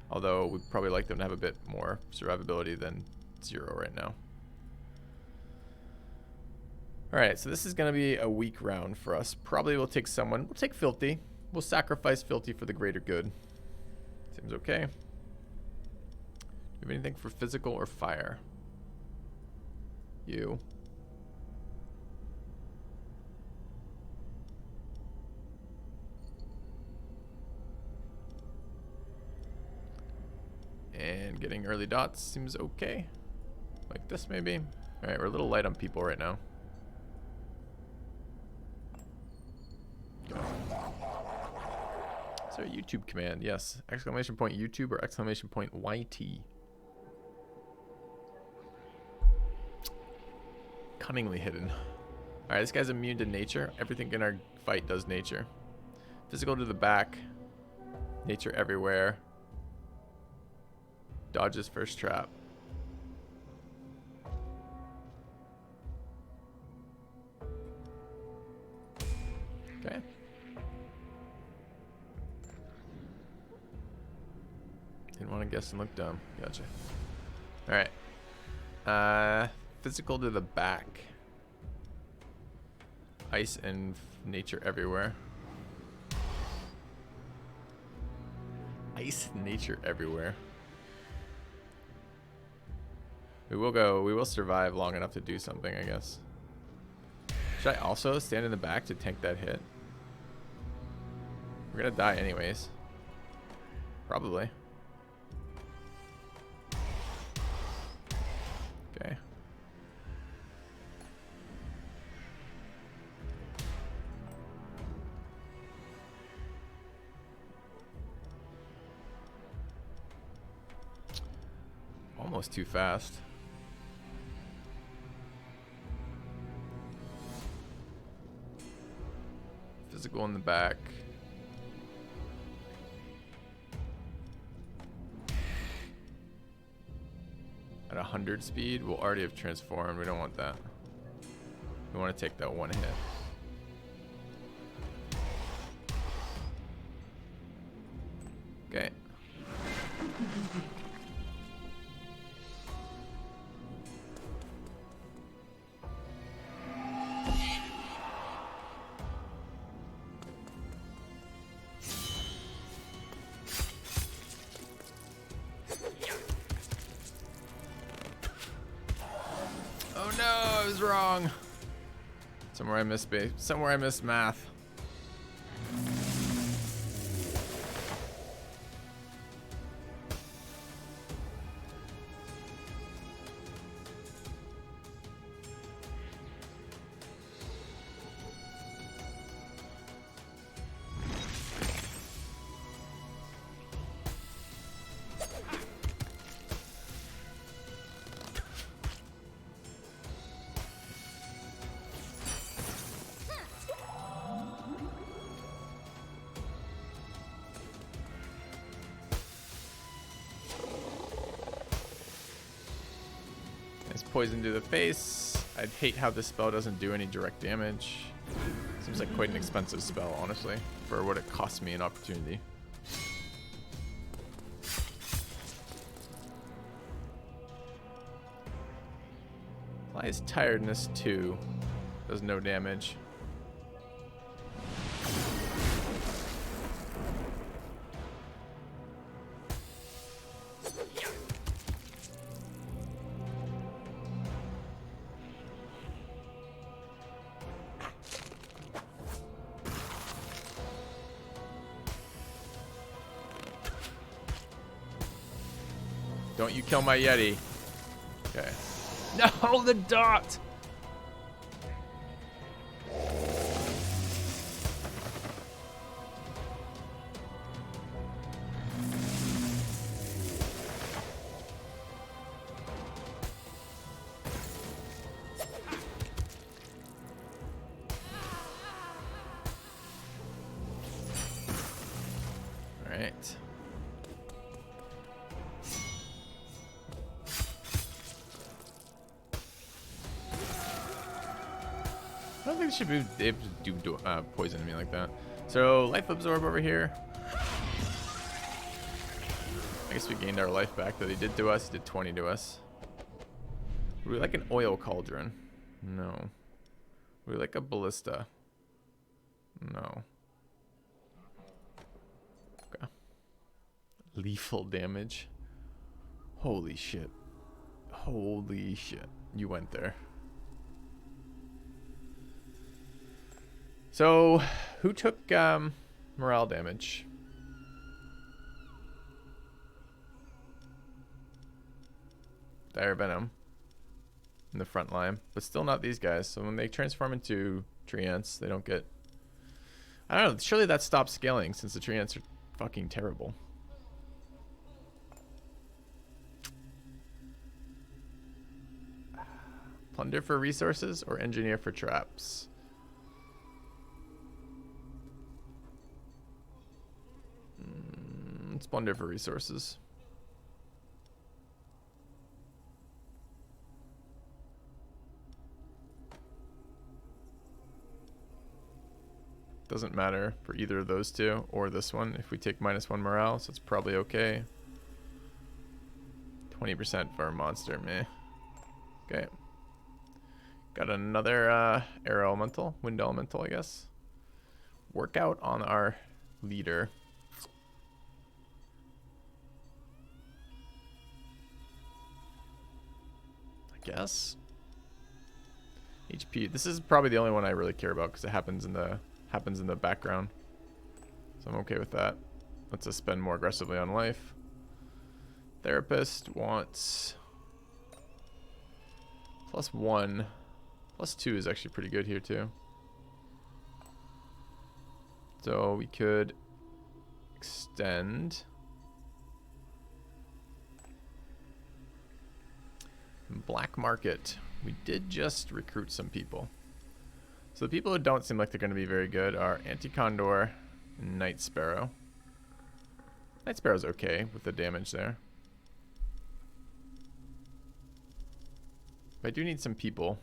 Although we'd probably like them to have a bit more survivability than 0 right now. Alright, so this is going to be a weak round for us. Probably we'll take someone. We'll take Filthy. We'll sacrifice Filthy for the greater good. Seems okay. Do you have anything for physical or fire? You. And getting early dots seems okay. Like this maybe. Alright, we're a little light on people right now. Go. Is there a YouTube command? Yes. Exclamation point YouTube or exclamation point YT. Cunningly hidden. Alright, this guy's immune to nature. Everything in our fight does nature. Physical to the back. Nature everywhere. Dodges first trap. Okay. Didn't want to guess and look dumb. Gotcha. Alright. Physical to the back. Ice and nature everywhere. Ice and nature everywhere. We will survive long enough to do something, I guess. Should I also stand in the back to tank that hit? We're gonna die anyways. Probably. Okay. Almost too fast. Physical in the back. 100 speed, we'll already have transformed. We don't want that. We want to take that one hit. Okay. Oh no, I was wrong. Somewhere I missed somewhere I missed math. Nice poison to the face. I'd hate how this spell doesn't do any direct damage. Seems like quite an expensive spell, honestly, for what it costs me an opportunity. Applies tiredness 2. Does no damage. Don't you kill my Yeti. Okay. No, the dot! All right. I don't think they should be able to do poison me like that. So life absorb over here. I guess we gained our life back that he did to us. He did 20 to us. Would we like an oil cauldron? No. Would we like a ballista? No. Okay. Lethal damage. Holy shit. Holy shit. You went there. So, who took morale damage? Dire Venom in the front line, but still not these guys. So when they transform into tree ants, they don't get... I don't know, surely that stops scaling since the tree ants are fucking terrible. Plunder for resources or engineer for traps? Let's plunder for resources. Doesn't matter for either of those two or this one if we take -1 morale, so it's probably okay. 20% for our monster, meh. Okay. Got another air elemental, wind elemental, I guess. Workout on our leader. I guess. HP. This is probably the only one I really care about because it happens in the background. So I'm okay with that. Let's just spend more aggressively on life. Therapist wants +1. +2 is actually pretty good here too. So we could extend. Black market. We did just recruit some people. So the people who don't seem like they're going to be very good are Anti-Condor and Night Sparrow. Night Sparrow's okay with the damage there. I do need some people.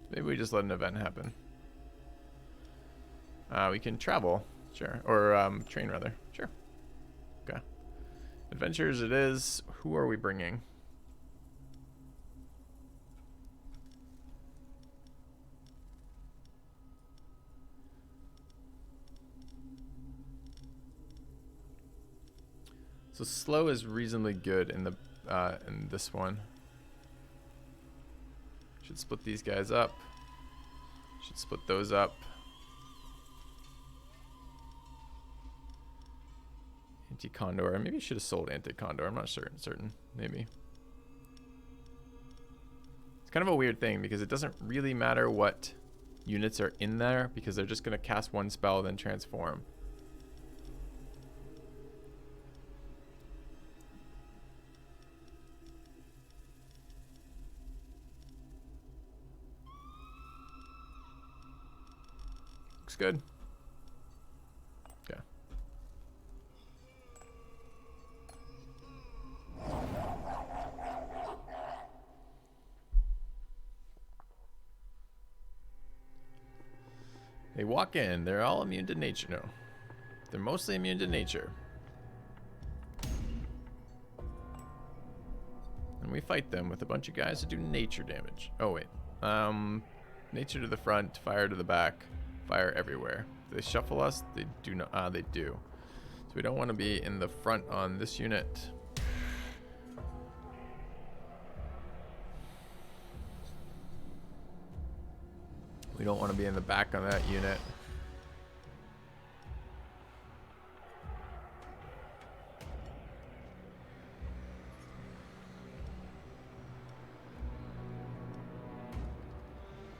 Maybe we just let an event happen. We can travel, sure, or train rather, sure. Okay. Adventures it is. Who are we bringing? So slow is reasonably good in the in this one. Should split these guys up. Should split those up. Anti-Condor. Maybe I should have sold Anti-Condor. I'm not certain. Maybe. It's kind of a weird thing because it doesn't really matter what units are in there because they're just going to cast one spell then transform. Looks good. Okay. They walk in. They're all immune to nature. No. They're mostly immune to nature. And we fight them with a bunch of guys that do nature damage. Oh, wait. Nature to the front, fire to the back. Fire everywhere. Do they shuffle us? They do not. They do. So we don't want to be in the front on this unit. We don't want to be in the back on that unit.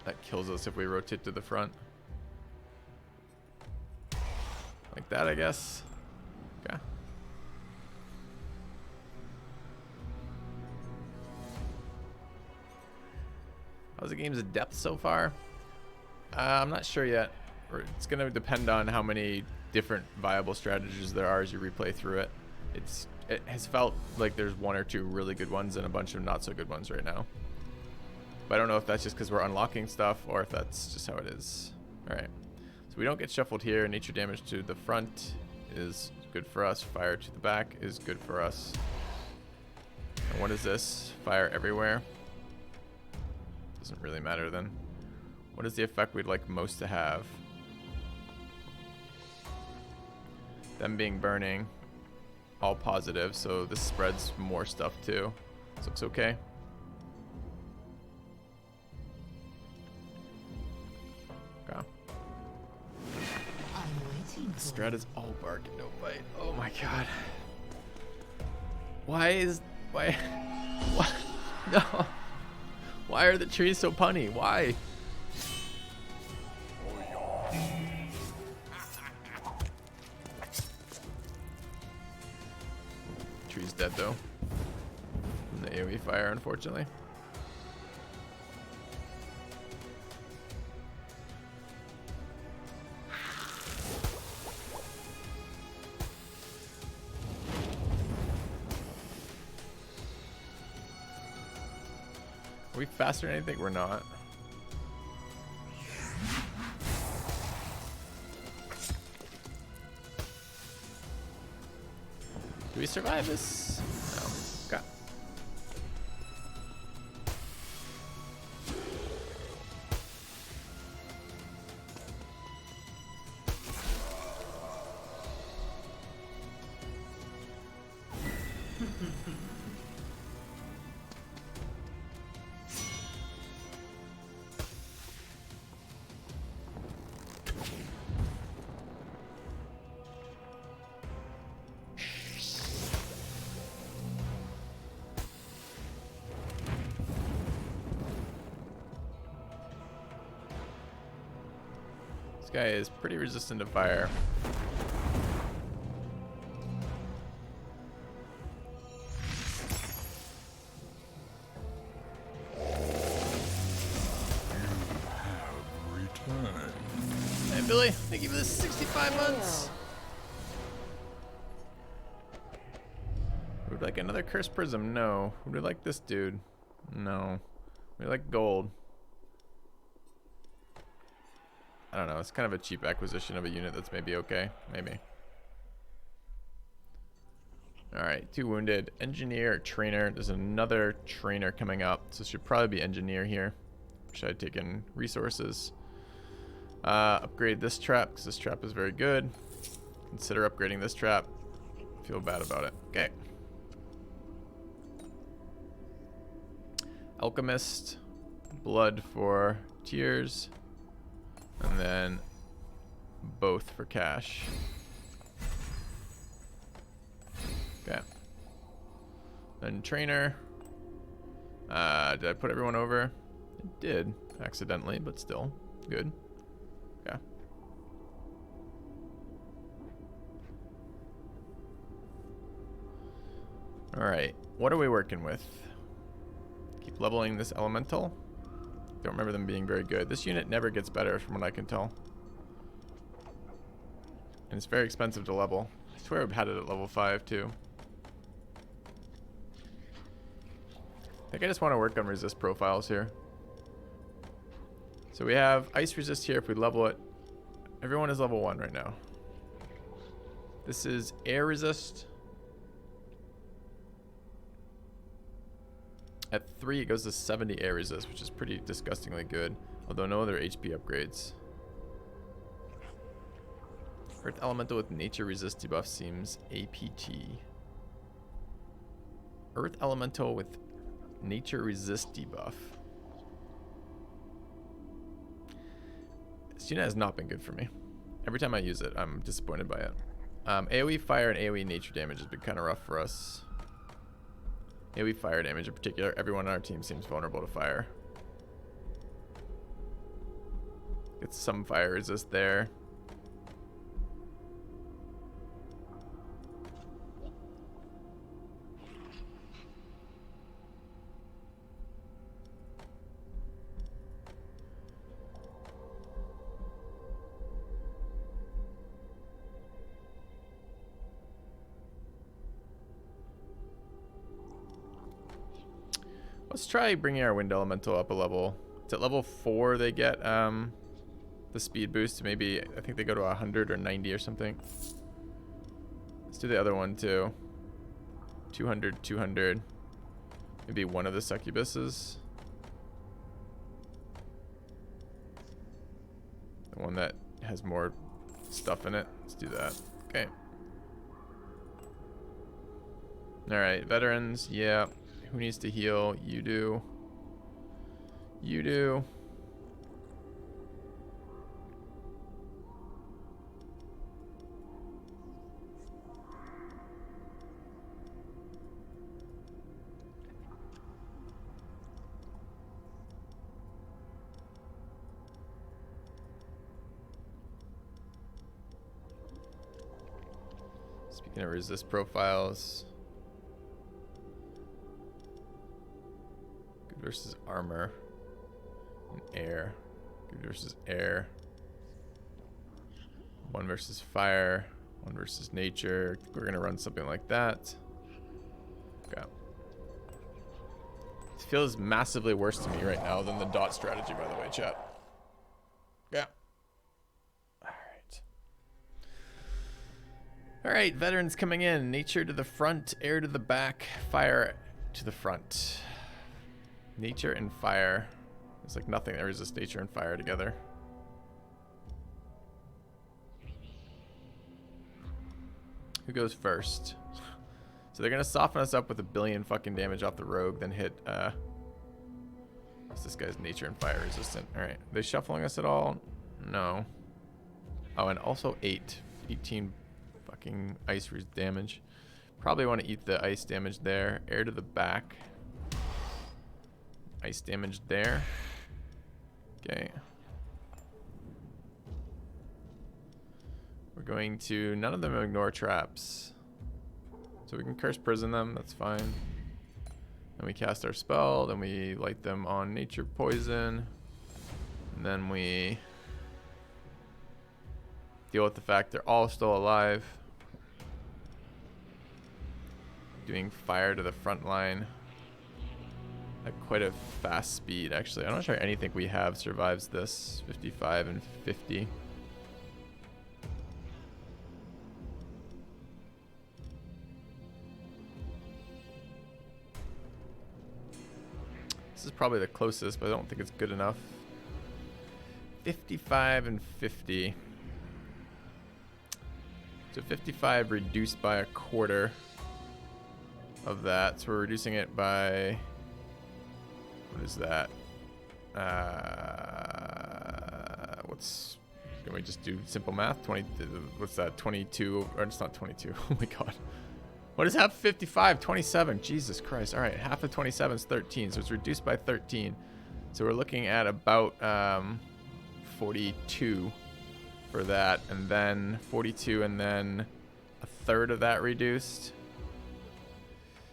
That kills us if we rotate to the front. Like that, I guess. Okay. How's the game's depth so far? I'm not sure yet. It's going to depend on how many different viable strategies there are as you replay through it. It has felt like there's one or two really good ones and a bunch of not so good ones right now. But I don't know if that's just because we're unlocking stuff or if that's just how it is. All right. So we don't get shuffled here. Nature damage to the front is good for us. Fire to the back is good for us. And what is this? Fire everywhere. Doesn't really matter then. What is the effect we'd like most to have? Them being burning. All positive, so this spreads more stuff too. This looks okay. Okay. Strat is all bark and no bite. Oh my god. Why? What? No. Why are the trees so punny? Why? Tree's dead though. From the AoE fire, unfortunately. Are we faster than anything? We're not. Do we survive this? No. Okay. This guy is pretty resistant to fire. Hey Billy, thank you for this 65 months. Rhode like another cursed prism? No. Would we like this dude? No. We like gold. I don't know. It's kind of a cheap acquisition of a unit that's maybe okay. Maybe. Alright, 2 wounded. Engineer, trainer. There's another trainer coming up. So it should probably be engineer here. Should I take in resources? Upgrade this trap, because this trap is very good. Consider upgrading this trap. Feel bad about it. Okay. Alchemist. Blood for tears. And then both for cash. Okay. Then trainer. Did I put everyone over? It did, accidentally, but still good. Okay. Alright, what are we working with? Keep leveling this elemental. Don't remember them being very good. This unit never gets better from what I can tell. And it's very expensive to level. I swear I've had it at level 5 too. I think I just want to work on resist profiles here. So we have ice resist here if we level it. Everyone is level 1 right now. This is air resist. At 3 it goes to 70 air resist, which is pretty disgustingly good. Although no other HP upgrades. Earth elemental with nature resist debuff seems APT. Earth elemental with nature resist debuff. This unit has not been good for me. Every time I use it, I'm disappointed by it. AoE fire and AoE nature damage has been kind of rough for us. AoE fire damage in particular. Everyone on our team seems vulnerable to fire. Get some fire resist there. Let's try bringing our wind elemental up a level. It's at level 4 they get the speed boost. Maybe, I think they go to 100 or 90 or something. Let's do the other one too. 200, 200. Maybe one of the succubuses. The one that has more stuff in it. Let's do that. Okay. Alright, veterans, yeah. Who needs to heal? You do. You do. Speaking of resist profiles. Versus armor and air. Good versus air. 1 versus fire. 1 versus nature. I think we're gonna run something like that. Okay. It feels massively worse to me right now than the dot strategy, by the way, chat. Yeah. Alright. Alright, veterans coming in. Nature to the front, air to the back, fire to the front. Nature and fire. There's like nothing that resists nature and fire together. Who goes first? So they're gonna soften us up with 1 billion fucking damage off the rogue, then hit this guy's nature and fire resistant. Alright. Are they shuffling us at all? No. Oh, and also 18 fucking ice damage. Probably want to eat the ice damage there. Air to the back. Ice damage there. Okay. We're going to... None of them ignore traps. So we can curse prison them. That's fine. Then we cast our spell. Then we light them on nature poison. And then we... deal with the fact they're all still alive. doing fire to the front line at quite a fast speed, actually. I'm not sure anything we have survives this. 55 and 50. This is probably the closest, but I don't think it's good enough. 55 and 50. So 55 reduced by a quarter of that. So we're reducing it by, what is that? Can we just do simple math? 20, what's that? 22, or it's not 22. Oh my God. What is half of 55? 27. Jesus Christ. All right, half of 27 is 13. So it's reduced by 13. So we're looking at about 42 for that. And then 42 and then a third of that reduced.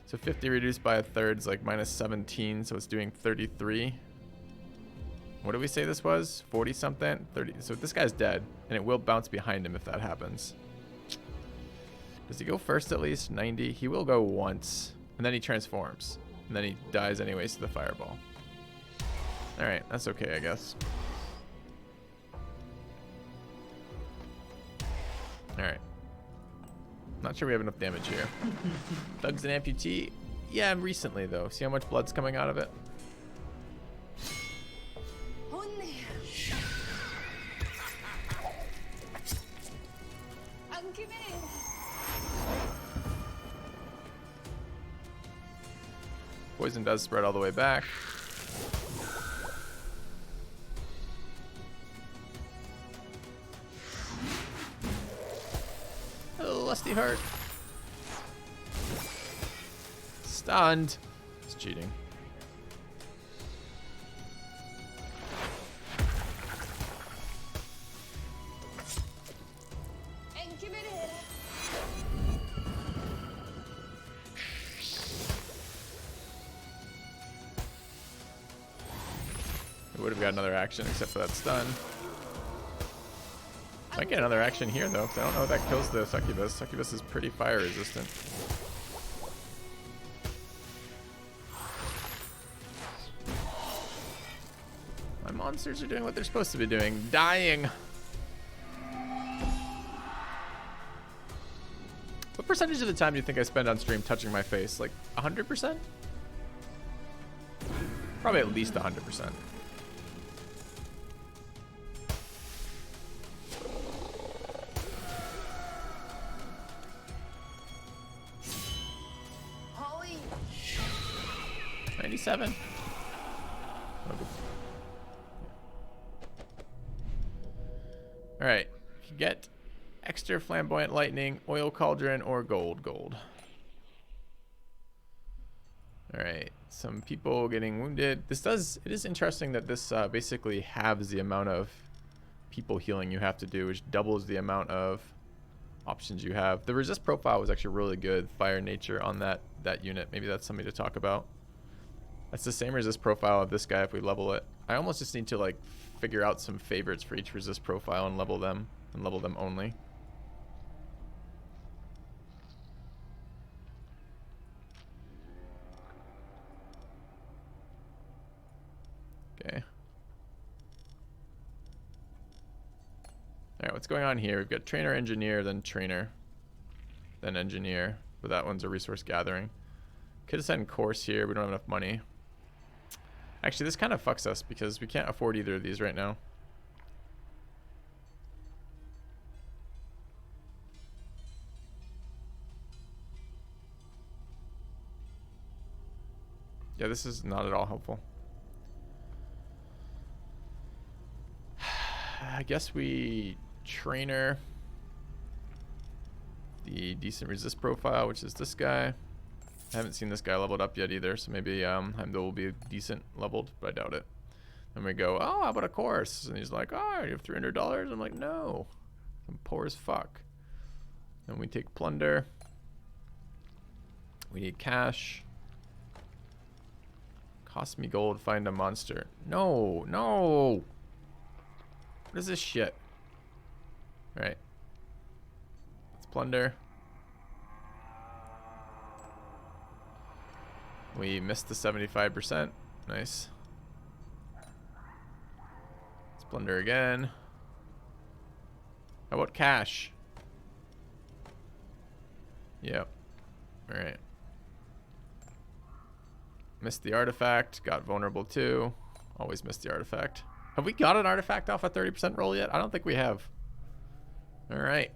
So 50 reduced by a third is like minus 17. So it's doing 33. What did we say this was? 40 something? 30. So this guy's dead. And it will bounce behind him if that happens. Does he go first at least? 90. He will go once. And then he transforms. And then he dies anyways to the fireball. Alright, that's okay, I guess. Alright. Not sure we have enough damage here. Doug's an amputee. Yeah, recently though. See how much blood's coming out of it? Poison does spread all the way back. Oh, lusty heart. Stunned. It's cheating. Would have got another action except for that stun. Might get another action here though, because I don't know if that kills the succubus. Succubus is pretty fire resistant. My monsters are doing what they're supposed to be doing. Dying. What percentage of the time do you think I spend on stream touching my face? Like 100%? Probably at least 100%. Seven. All right, get extra flamboyant lightning, oil cauldron, or gold. All right, some people getting wounded. It is interesting that this basically halves the amount of people healing you have to do, which doubles the amount of options you have. The resist profile was actually really good, fire nature on that unit. Maybe that's something to talk about. That's the same resist profile of this guy if we level it. I almost just need to like figure out some favorites for each resist profile and level them only. Okay. Alright, what's going on here? We've got trainer, engineer, then trainer, then engineer. But that one's a resource gathering. Could have sent course here. We don't have enough money. Actually, this kind of fucks us because we can't afford either of these right now. Yeah, this is not at all helpful. I guess we trainer the decent resist profile, which is this guy. I haven't seen this guy leveled up yet either, so maybe Heimdall will be decent leveled, but I doubt it. Then we go, oh, how about a course? And he's like, oh, you have $300? I'm like, no, I'm poor as fuck. Then we take plunder. We need cash. Cost me gold, find a monster. No, no. What is this shit? All right. Let's plunder. We missed the 75%. Nice. Splendor again. How about cash? Yep. Alright. Missed the artifact. Got vulnerable too. Always missed the artifact. Have we got an artifact off a 30% roll yet? I don't think we have. Alright.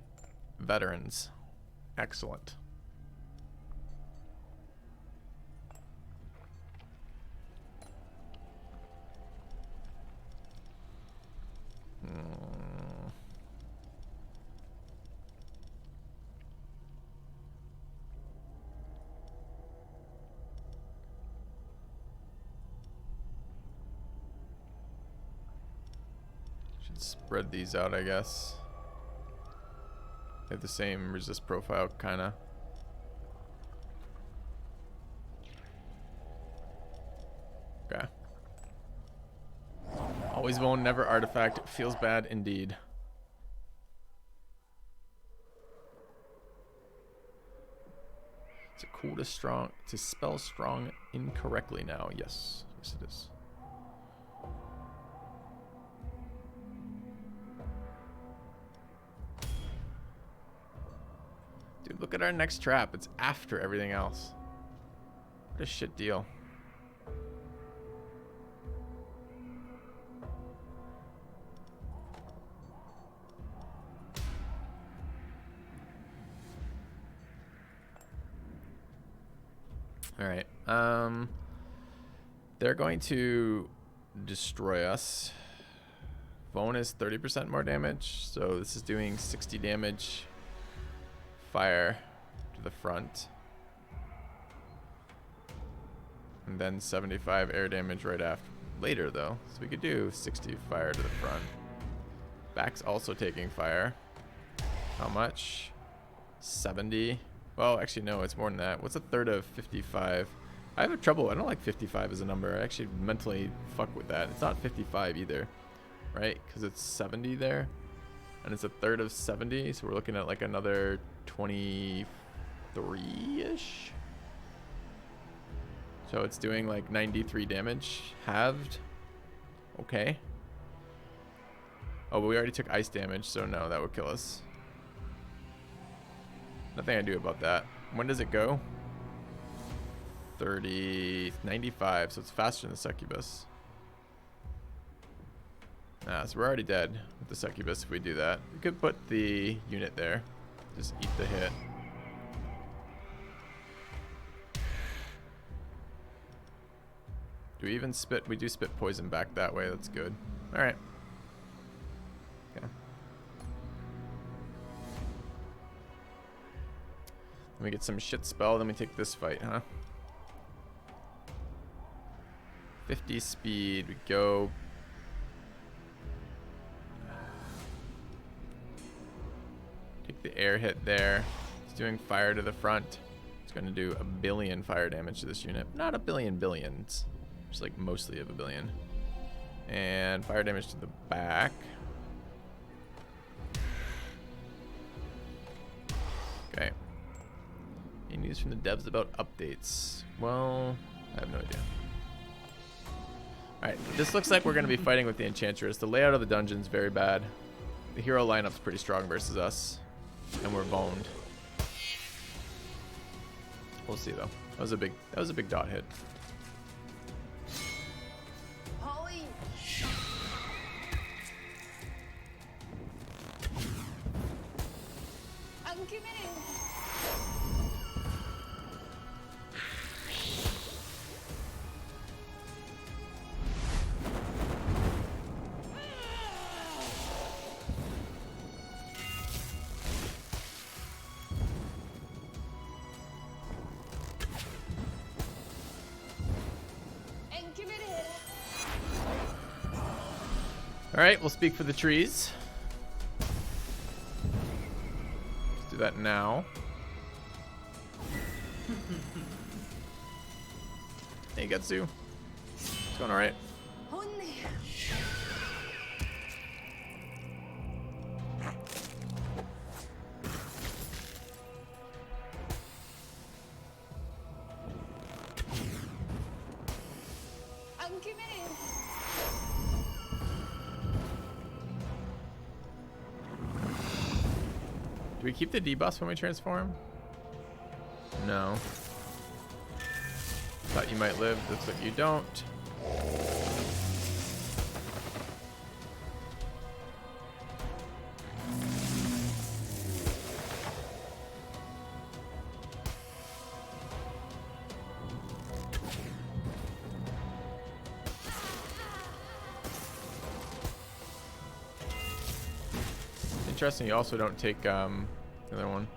Veterans. Excellent. Should spread these out, I guess. They have the same resist profile, kinda. Okay. Always bone, never artifact. Feels bad indeed. Is it cool to spell strong incorrectly now? Yes. Yes it is. Dude, look at our next trap. It's after everything else. What a shit deal. All right. They're going to destroy us. Bonus 30% more damage. So this is doing 60 damage. Fire to the front. And then 75 air damage right after. Later though. So we could do 60 fire to the front. Back's also taking fire. How much? 70. Well, actually, no, it's more than that. What's a third of 55? I have trouble. I don't like 55 as a number. I actually mentally fuck with that. It's not 55 either, right? Because it's 70 there. And it's a third of 70. So we're looking at like another 23-ish. So it's doing like 93 damage. Halved. Okay. Oh, but we already took ice damage. So no, that would kill us. Nothing I do about that. When does it go? 95, so it's faster than the succubus. So we're already dead with the succubus if we do that. We could put the unit there. Just eat the hit. Do we even spit? We do spit poison back that way. That's good. Alright. Okay. Let me get some shit spell, then we take this fight, huh? 50 speed, we go. Take the air hit there. It's doing fire to the front. It's going to do 1 billion fire damage to this unit. Not 1 billion billions. Just like mostly of 1 billion. And fire damage to the back. Okay. Any news from the devs about updates? Well, I have no idea. Alright, this looks like we're going to be fighting with the Enchantress. The layout of the dungeon's very bad. The hero lineup's pretty strong versus us. And we're boned. We'll see though. That was a big dot hit. Holly. I'm committed. Alright, we'll speak for the trees. Let's do that now. Hey, Getsu. It's going alright. we keep the debuffs when we transform? No. Thought you might live. Looks like you don't. Interesting, you also don't take the other one.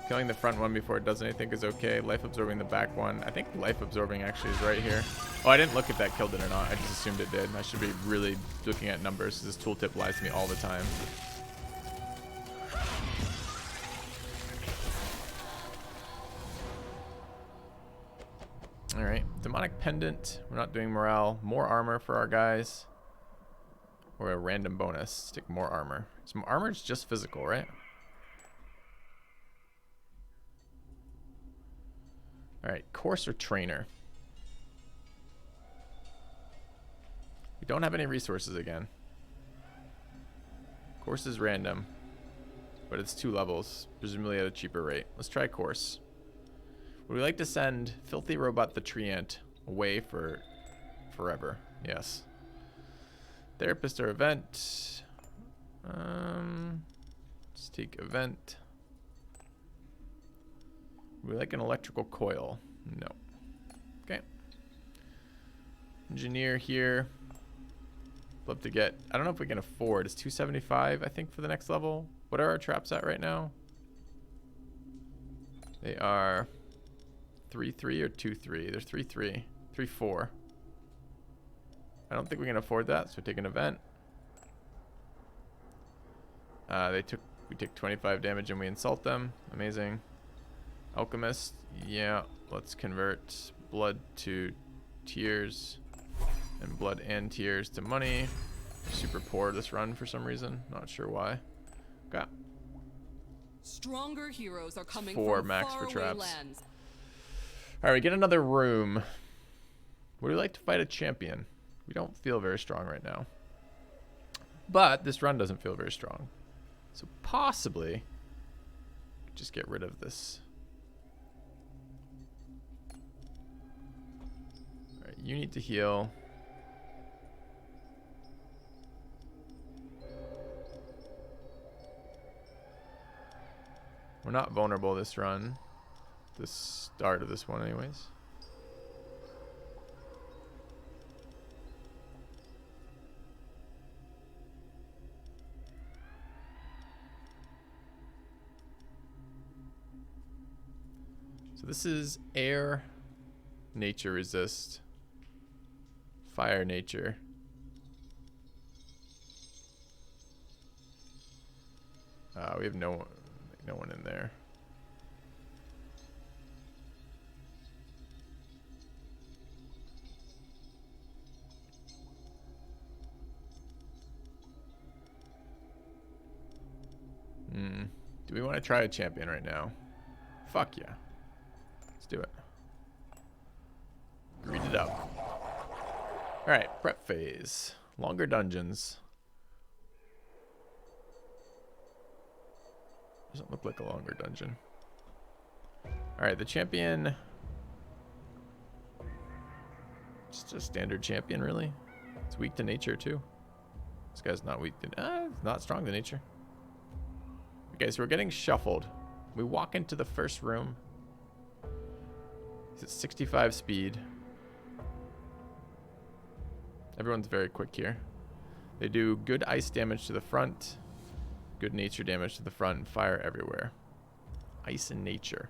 Killing the front one before it does anything is okay. Life absorbing the back one. I think life absorbing actually is right here. Oh, I didn't look if that killed it or not. I just assumed it did. I should be really looking at numbers. This tooltip lies to me all the time. Alright, demonic pendant. We're not doing morale. More armor for our guys. Or a random bonus. Let's take more armor. Some armor is just physical, right? Alright, course or trainer? We don't have any resources again. Course is random. But it's 2 levels. Presumably at a cheaper rate. Let's try course. Would we like to send Filthy Robot the Tree Ant away for forever? Yes. Therapist or event? Let's take event. Would we like an electrical coil? No. Okay. Engineer here. Love to get, I don't know if we can afford. It's 275, I think, for the next level. What are our traps at right now? They are 3-3 or 2-3. They're 3-3. 3-4. I don't think we can afford that, so take an event. We take 25 damage and we insult them. Amazing. Alchemist, yeah. Let's convert blood to tears and blood and tears to money. Super poor this run for some reason. Not sure why. Okay. Stronger heroes are coming 4 from max for faraway traps. lands. All right, we get another room. Would we like to fight a champion? We don't feel very strong right now. But this run doesn't feel very strong. So possibly just get rid of this. All right, you need to heal. We're not vulnerable this run. The start of this one anyways. So this is air, nature resist, fire nature. We have no one in there. Do we want to try a champion right now? Fuck yeah. Let's do it. Read it up. Alright, prep phase. Longer dungeons. Doesn't look like a longer dungeon. Alright, the champion. Just a standard champion, really. It's weak to nature, too. This guy's not weak to... not strong to nature. Okay, so we're getting shuffled. We walk into the first room. He's at 65 speed. Everyone's very quick here. They do good ice damage to the front, good nature damage to the front, and fire everywhere. Ice and nature.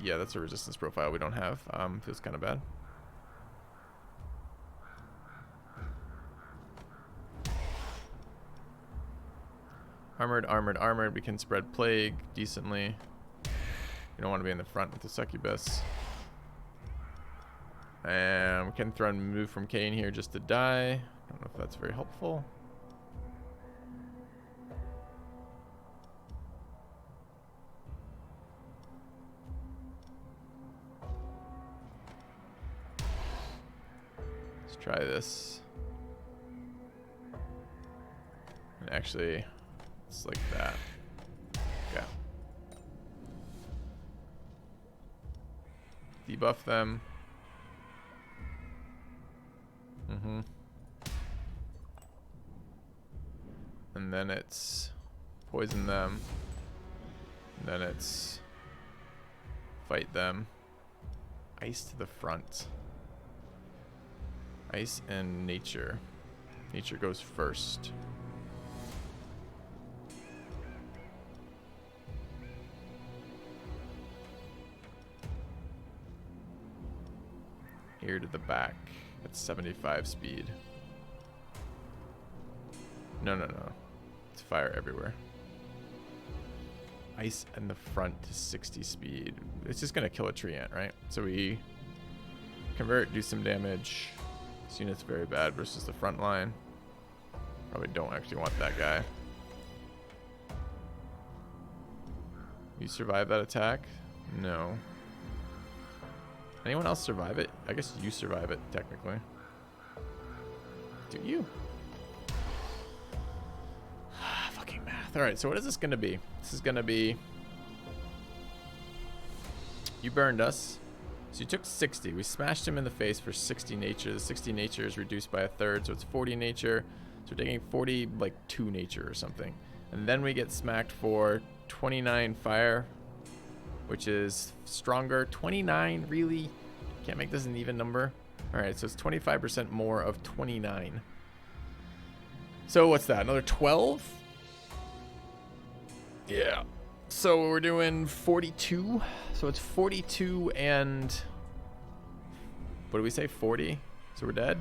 Yeah, that's a resistance profile we don't have. Feels kind of bad. Armored, armored, armored. We can spread plague decently. We don't want to be in the front with the succubus. And we can throw and move from Kane here just to die. I don't know if that's very helpful. Try this. And actually, it's like that. Okay. Debuff them. And then it's poison them. And then it's fight them. Ice to the front. Ice and nature. Nature goes first. Here to the back at 75 speed. No. It's fire everywhere. Ice in the front to 60 speed. It's just gonna kill a tree ant, right? So we convert, do some damage. This unit's very bad versus the front line. Probably don't actually want that guy. You survive that attack? No. Anyone else survive it? I guess you survive it, technically. Do you? Fucking math. Alright, so what is this going to be? This is going to be... You burned us. So you took 60. We smashed him in the face for 60 nature. The 60 nature is reduced by a third, so it's 40 nature. So we're taking 40, like 2 nature or something. And then we get smacked for 29 fire, which is stronger. 29, really? Can't make this an even number. All right, so it's 25% more of 29. So what's that? Another 12? Yeah. So we're doing 42. So it's 42 and... What do we say? 40? So we're dead?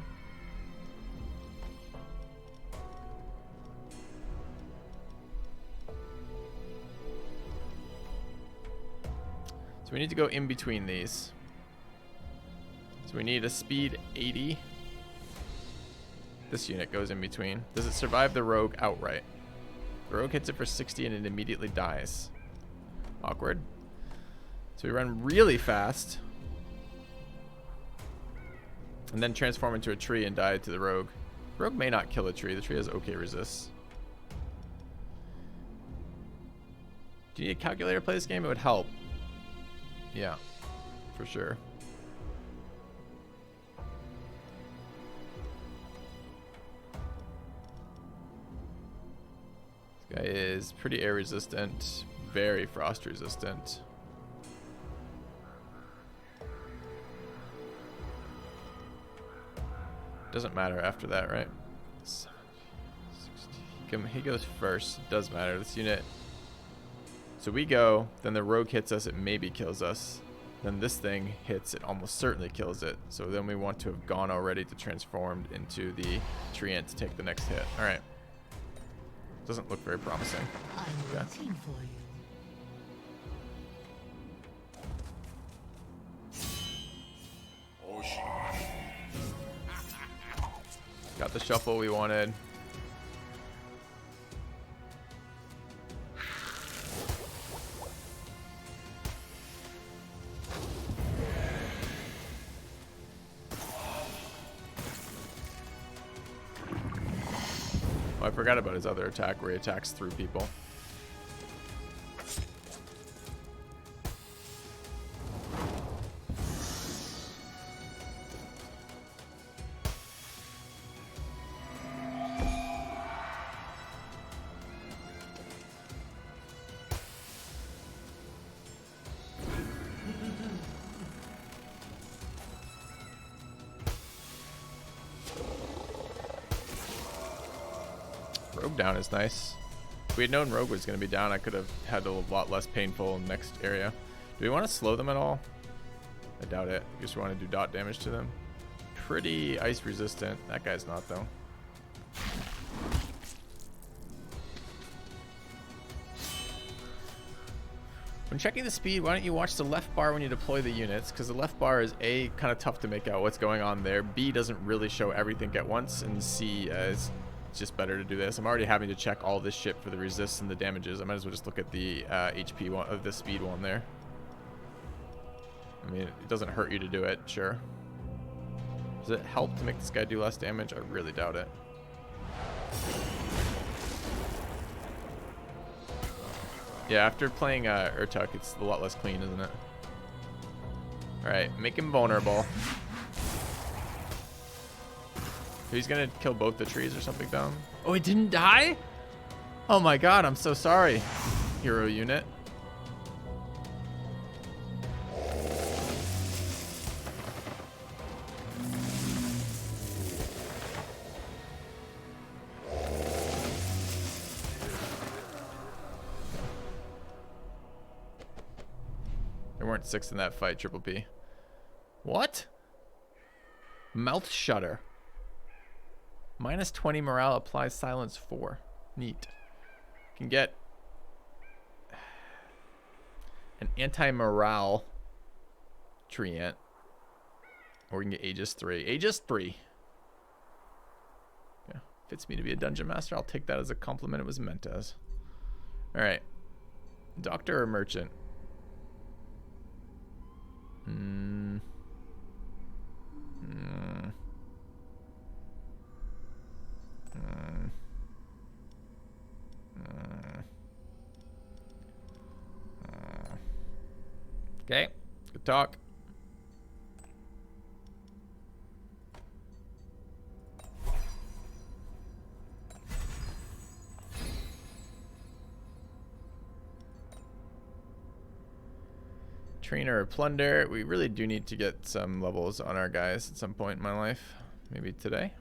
So we need to go in between these. So we need a speed 80. This unit goes in between. Does it survive the rogue outright? The rogue hits it for 60 and it immediately dies. Awkward. So we run really fast. And then transform into a tree and die to the rogue. The rogue may not kill a tree. The tree has okay resists. Do you need a calculator to play this game? It would help. Yeah, for sure. This guy is pretty air resistant, very frost resistant. Doesn't matter after that, right? 70, 60. He goes first. It does matter. This unit. So we go, then the rogue hits us, it maybe kills us. Then this thing hits, it almost certainly kills it. So then we want to have gone already to transform into the tree ant to take the next hit. All right. Doesn't look very promising. I'm waiting for you. Got the shuffle we wanted. Oh, I forgot about his other attack where he attacks through people. Rogue down is nice. If we had known Rogue was going to be down, I could have had a lot less painful in the next area. Do we want to slow them at all? I doubt it. I guess we want to do dot damage to them. Pretty ice resistant. That guy's not, though. When checking the speed, why don't you watch the left bar when you deploy the units? Because the left bar is A, kind of tough to make out what's going on there. B, doesn't really show everything at once. And C, is just better to do this. I'm already having to check all this shit for the resists and the damages. I might as well just look at the HP one, of the speed one there. I mean, it doesn't hurt you to do it, sure. Does it help to make this guy do less damage? I really doubt it. Yeah, after playing Urtuk, it's a lot less clean, isn't it? Alright, make him vulnerable. He's gonna kill both the trees or something down. Oh, he didn't die? Oh my god, I'm so sorry, hero unit. There weren't 6 in that fight, Triple P. What? Mouth shutter. Minus 20 morale applies silence 4. Neat. Can get an anti-morale treant. Or we can get Aegis 3. Aegis 3. Yeah. Fits me to be a dungeon master. I'll take that as a compliment it was meant as. Alright. Doctor or merchant? Okay, good talk. Trainer or plunder. We really do need to get some levels on our guys at some point in my life. Maybe today.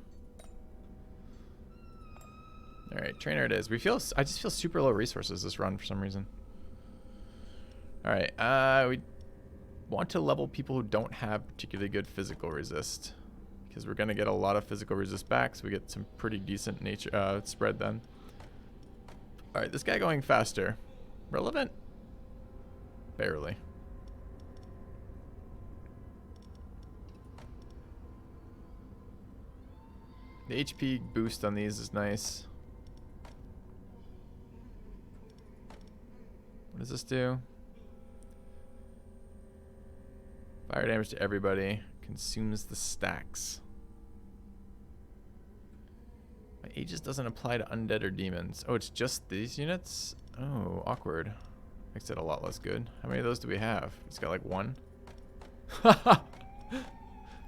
Alright, trainer it is. I just feel super low resources this run for some reason. Alright, we want to level people who don't have particularly good physical resist. Because we're going to get a lot of physical resist back, so we get some pretty decent nature spread then. Alright, this guy going faster. Relevant? Barely. The HP boost on these is nice. What does this do? Fire damage to everybody. Consumes the stacks. My Aegis doesn't apply to undead or demons. Oh, it's just these units? Oh, awkward. Makes it a lot less good. How many of those do we have? It's got like 1.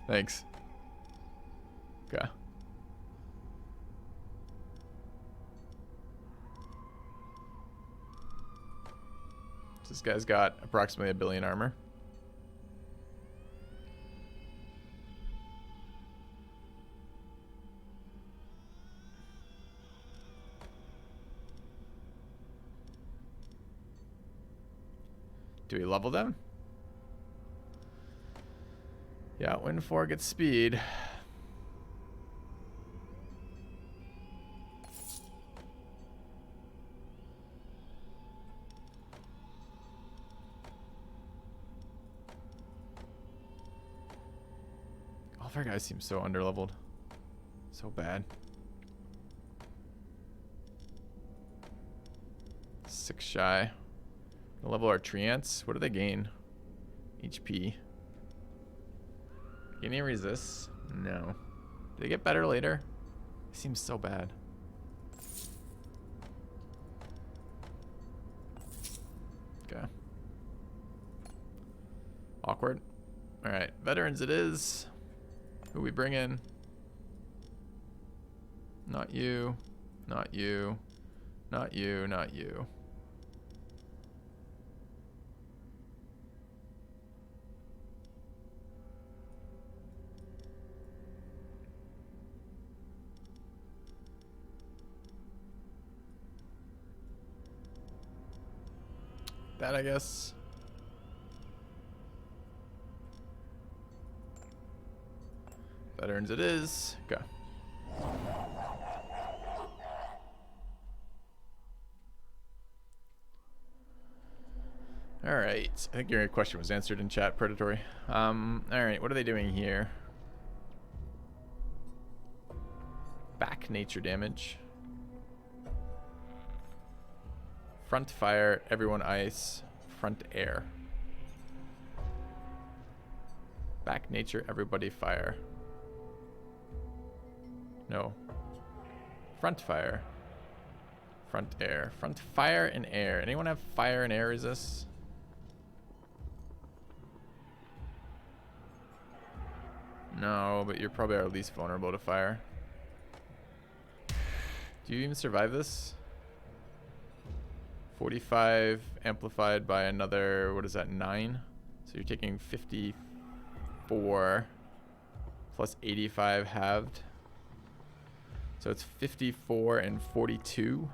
Thanks. Okay. This guy's got approximately 1 billion armor. Do we level them? Yeah, win 4 gets speed. All of our guys seem so underleveled. So bad. 6 shy. We'll level our treants. What do they gain? HP. Gain any resists? No. Do they get better later? It seems so bad. Okay. Awkward. Alright, veterans it is. Who we bring in? Not you. Not you. Not you. Not you. That, I guess. Veterans it is. Go. Alright. I think your question was answered in chat, Predatory. Alright, what are they doing here? Back nature damage. Front fire, everyone ice, front air. Back nature, everybody fire. No. Front fire. Front air. Front fire and air. Anyone have fire and air resists? No, but you're probably our least vulnerable to fire. Do you even survive this? 45 amplified by another, what is that, 9? So you're taking 54 plus 85 halved. So it's 54 and 42.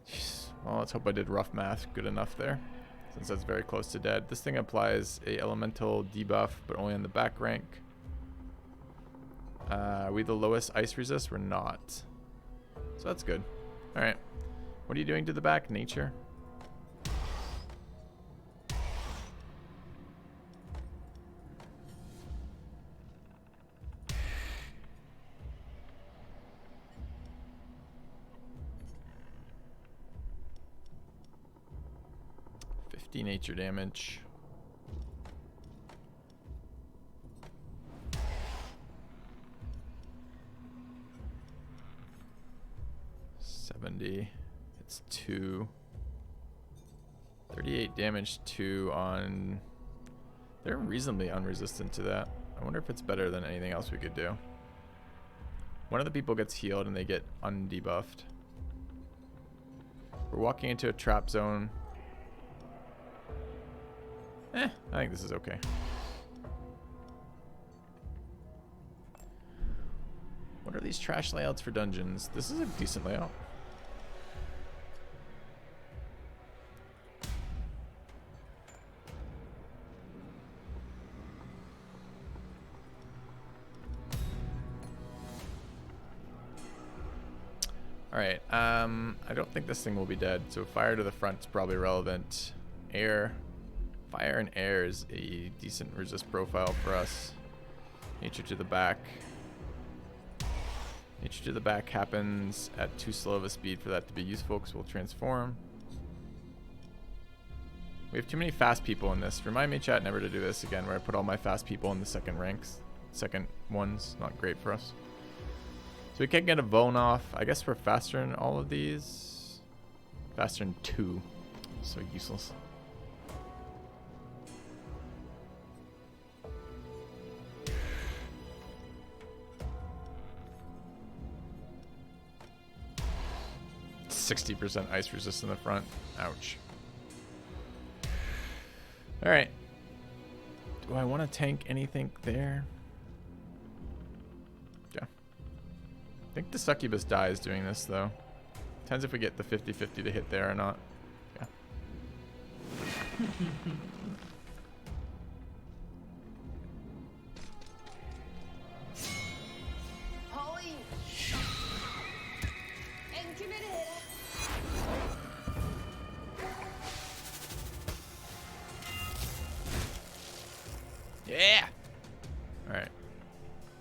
Jeez. Well, let's hope I did rough math good enough there, since that's very close to dead. This thing applies a elemental debuff, but only on the back rank. Are we the lowest ice resist? We're not. So that's good. All right. What are you doing to the back? Nature? Nature damage. It's 2. 38 damage 2 on. They're reasonably unresistant to that. I wonder if it's better than anything else we could do. One of the people gets healed and they get undebuffed. We're walking into a trap zone. I think this is okay. What are these trash layouts for dungeons? This is a decent layout. Alright, I don't think this thing will be dead, so fire to the front is probably relevant. Air. Fire and air is a decent resist profile for us. Nature to the back. Nature to the back happens at too slow of a speed for that to be useful because we'll transform. We have too many fast people in this. Remind me, chat, never to do this again where I put all my fast people in the second ranks. Second ones, not great for us. So we can't get a bone off. I guess we're faster in all of these. Faster in 2. So useless. %60 ice resist in the front. Ouch. Alright. Do I want to tank anything there? Yeah. I think the succubus dies doing this, though. Depends if we get the 50-50 to hit there or not. Yeah. Holy and committed. Yeah! Alright.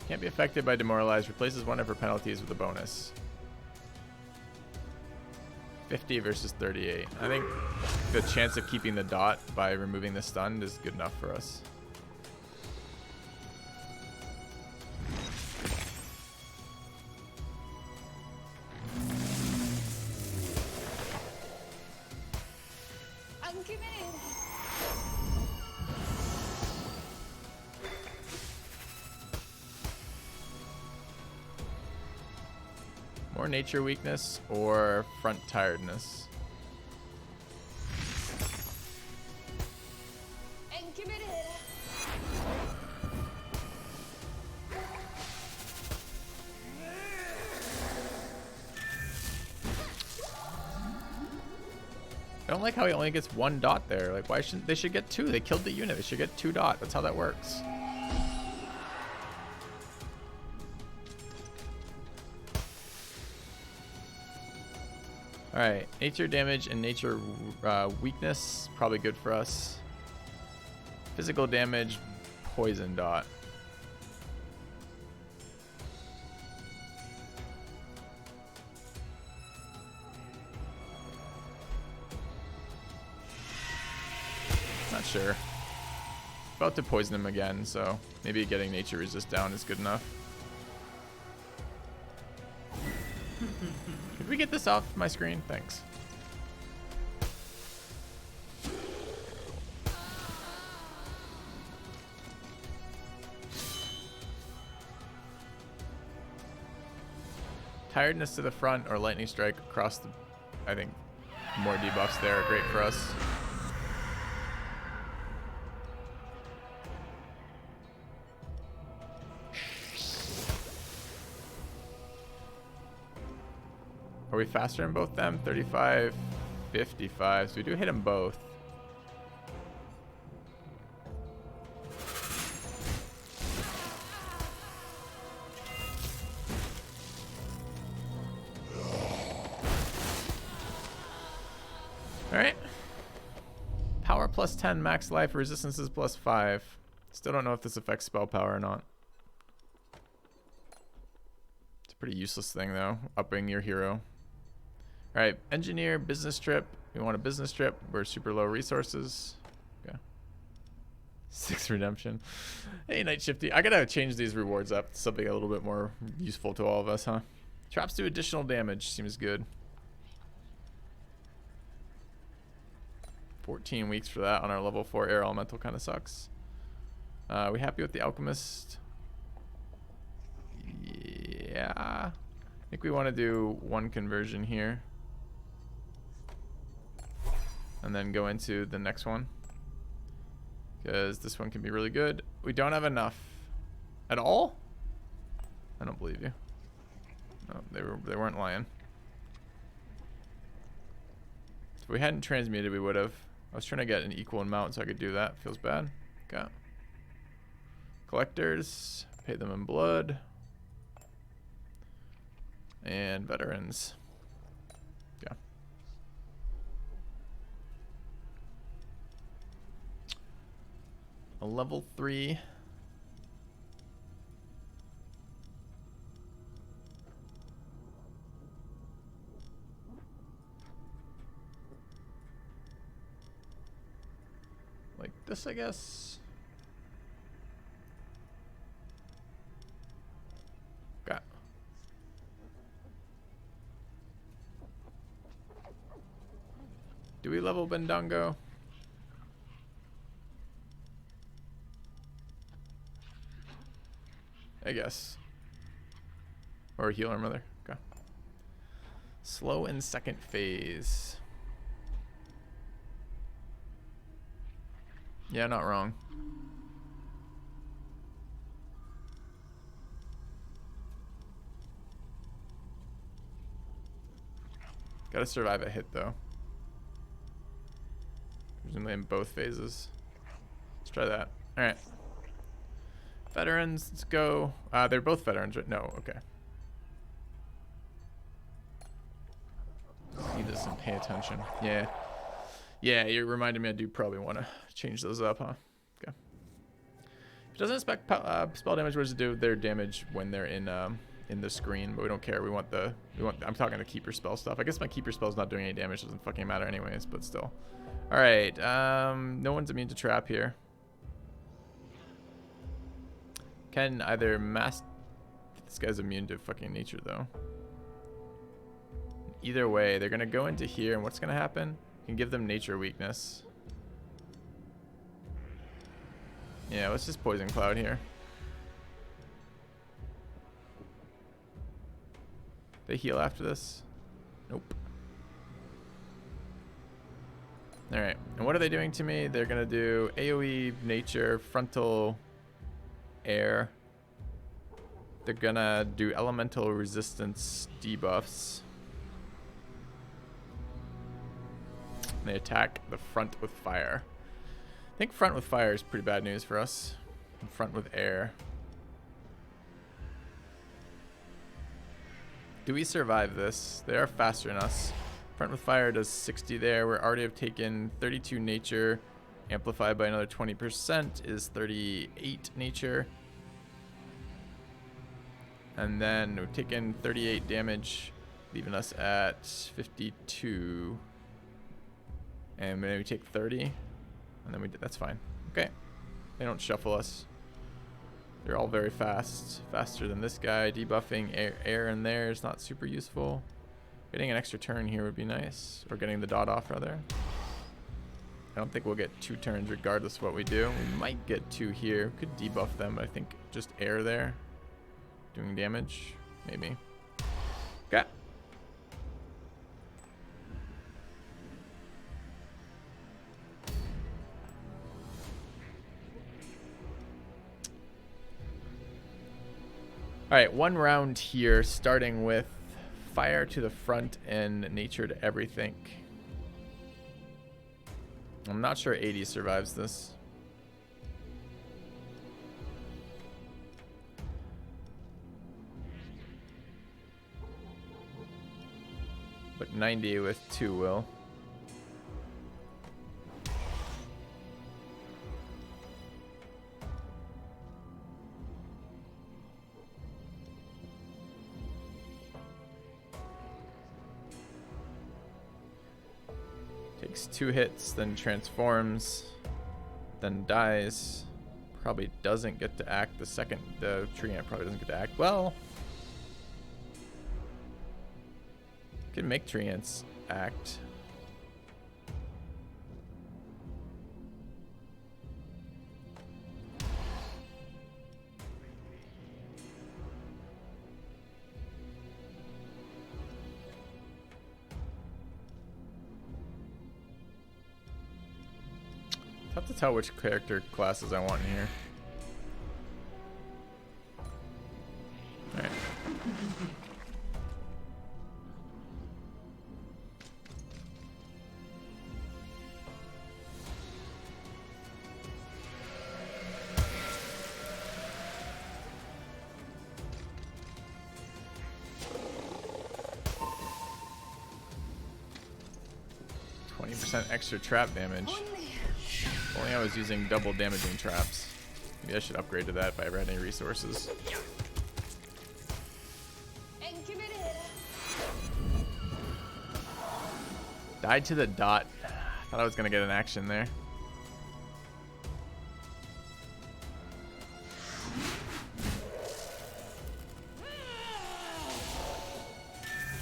Can't be affected by demoralized. Replaces one of her penalties with a bonus. 50 versus 38. I think the chance of keeping the dot by removing the stun is good enough for us. I'm committed. More nature weakness or front tiredness. And committed. I don't like how he only gets 1 dot there. Like, why shouldn't they should get 2? They killed the unit. They should get 2 dot. That's how that works. Alright, nature damage and nature weakness, probably good for us. Physical damage, poison dot. Not sure. About to poison him again, so maybe getting nature resist down is good enough. we get this off my screen? Thanks. Tiredness to the front or lightning strike across the... I think more debuffs there are great for us. Are we faster in both them? 35, 55. So we do hit them both. Alright. Power plus 10, max life, resistance is plus 5. Still don't know if this affects spell power or not. It's a pretty useless thing though, upping your hero. Alright, engineer, business trip. We want a business trip. We're super low resources. Okay. 6 redemption. Hey, Night Shifty. I gotta change these rewards up to something a little bit more useful to all of us, huh? Traps do additional damage. Seems good. 14 weeks for that on our level 4 air elemental kind of sucks. We happy with the alchemist? Yeah. I think we want to do 1 conversion here. And then go into the next one. Because this one can be really good. We don't have enough. At all? I don't believe you. No, they weren't lying. If we hadn't transmuted, we would have. I was trying to get an equal amount so I could do that. Feels bad. Okay. Collectors. Pay them in blood. And veterans. Yeah. A level 3. Like this, I guess. Got. Do we level Bendango? I guess. Or healer mother. Okay. Slow in second phase. Yeah, not wrong. Gotta survive a hit though. Presumably in both phases. Let's try that. Alright. Veterans, let's go. They're both veterans, right? No, okay. See this and pay attention. Yeah. Yeah, you reminded me I do probably want to change those up, huh? Okay. If it doesn't expect spell damage, what does it do? Their damage when they're in the screen, but we don't care. We want I'm talking to keeper spell stuff. I guess my keeper spell's not doing any damage, doesn't fucking matter anyways, but still. Alright, no one's immune to trap here. Can either this guy's immune to fucking nature though. Either way, they're gonna go into here, and what's gonna happen? You can give them nature weakness. Yeah, let's just poison cloud here. They heal after this? Nope. Alright, and what are they doing to me? They're gonna do AoE, nature, frontal, air. They're gonna do elemental resistance debuffs. And they attack the front with fire. I think front with fire is pretty bad news for us. And front with air. Do we survive this? They are faster than us. Front with fire does 60 there. We already have taken 32 nature. Amplified by another 20% is 38 nature. And then we've taken 38 damage, leaving us at 52. And then we take 30. And then that's fine. Okay. They don't shuffle us. They're all very fast. Faster than this guy. Debuffing air in there is not super useful. Getting an extra turn here would be nice. Or getting the dot off, rather. I don't think we'll get 2 turns regardless of what we do. We might get 2 here. Could debuff them, but I think just air there. Doing damage. Maybe. Okay. Alright, 1 round here, starting with fire to the front and nature to everything. I'm not sure 80 survives this. But 90 with 2 will. Takes 2 hits, then transforms, then dies. Probably doesn't get to act the second. The tree ant probably doesn't get to act. Well, can make tree ants act. Tough to tell which character classes I want in here. Alright. Extra trap damage. If only I was using double damaging traps. Maybe I should upgrade to that if I ever had any resources. And committed. Died to the dot. Thought I was gonna get an action there.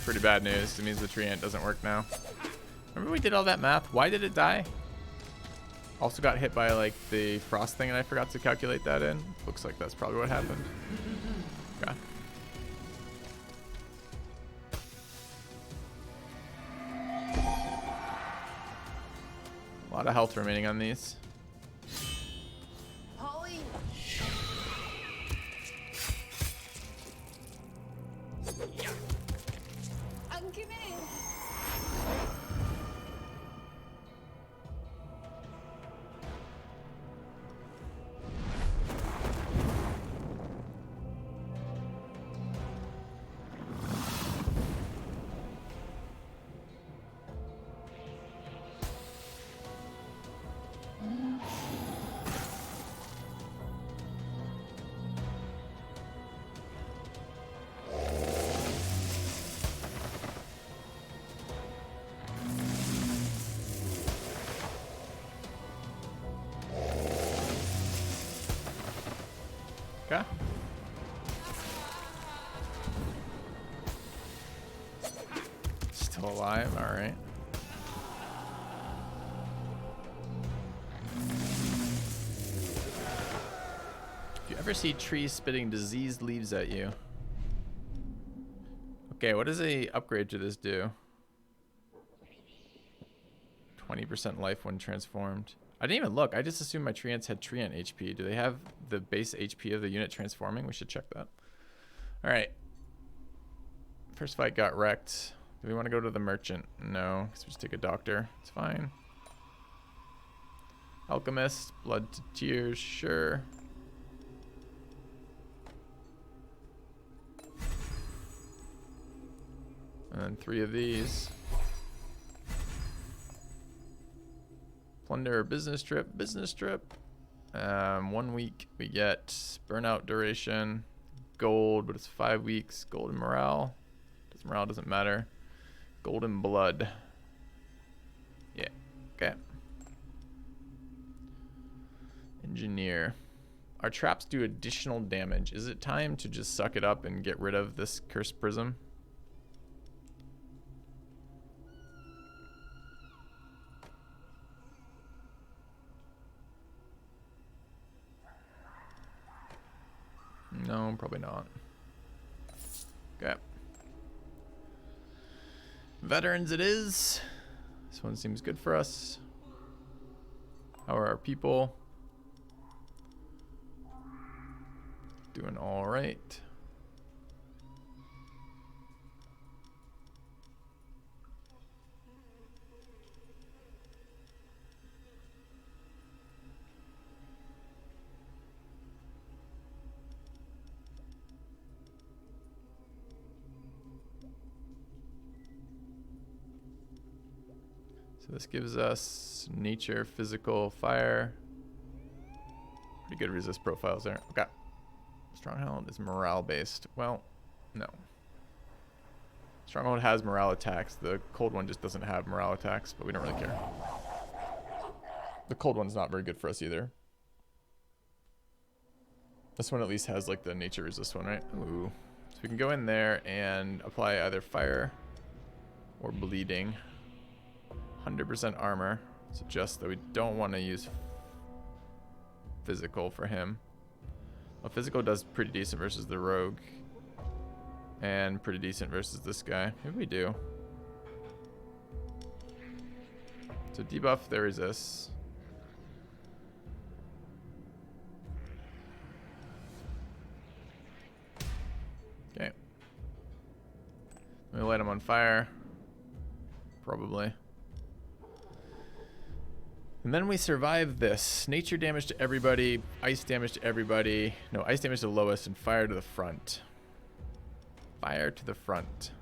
Pretty bad news. It means the tree ant doesn't work now. Remember we did all that math? Why did it die? Also got hit by like the frost thing and I forgot to calculate that in. Looks like that's probably what happened. Okay. A lot of health remaining on these. Polly. I'm committed. Okay. Still alive, alright. If you ever see trees spitting diseased leaves at you. Okay, what does a upgrade to this do? 20% life when transformed. I didn't even look. I just assumed my tree ants had tree ant HP. Do they have the base HP of the unit transforming? We should check that. All right. First fight got wrecked. Do we want to go to the merchant? No, because we just take a doctor. It's fine. Alchemist, blood to tears, sure. And then 3 of these. Plunder business trip, business trip. 1 week we get burnout duration, gold, but it's 5 weeks. Gold and morale. Morale doesn't matter. Gold and blood. Yeah. Okay. Engineer. Our traps do additional damage. Is it time to just suck it up and get rid of this cursed prism? No, probably not. Okay. Veterans it is. This one seems good for us. How are our people? Doing all right. So this gives us nature, physical, fire. Pretty good resist profiles there. Okay. Stronghold is morale based. Well, no. Stronghold has morale attacks. The cold one just doesn't have morale attacks, but we don't really care. The cold one's not very good for us either. This one at least has like the nature resist one, right? Ooh. So we can go in there and apply either fire or bleeding. 100% armor. Suggests that we don't want to use physical for him. Well, physical does pretty decent versus the rogue. And pretty decent versus this guy. Maybe we do. So debuff their resist. Okay. Let me light him on fire. Probably. And then we survive this. Nature damage to everybody, ice damage to everybody. No, ice damage to the lowest, and fire to the front. Fire to the front.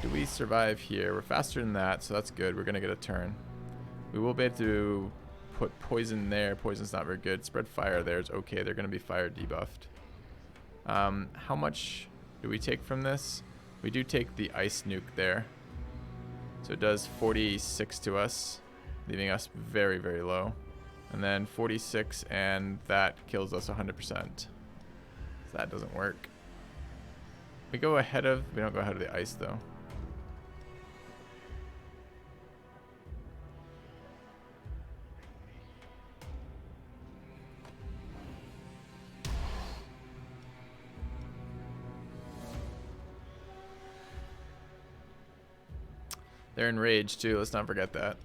Do we survive here? We're faster than that, so that's good. We're going to get a turn. We will be able to put poison there. Poison's not very good. Spread fire there is okay. They're going to be fire debuffed. How much do we take from this? We do take the ice nuke there. So it does 46 to us, leaving us very, very low. And then 46, and that kills us 100%. So that doesn't work. We don't go ahead of the ice though. They're enraged too, let's not forget that.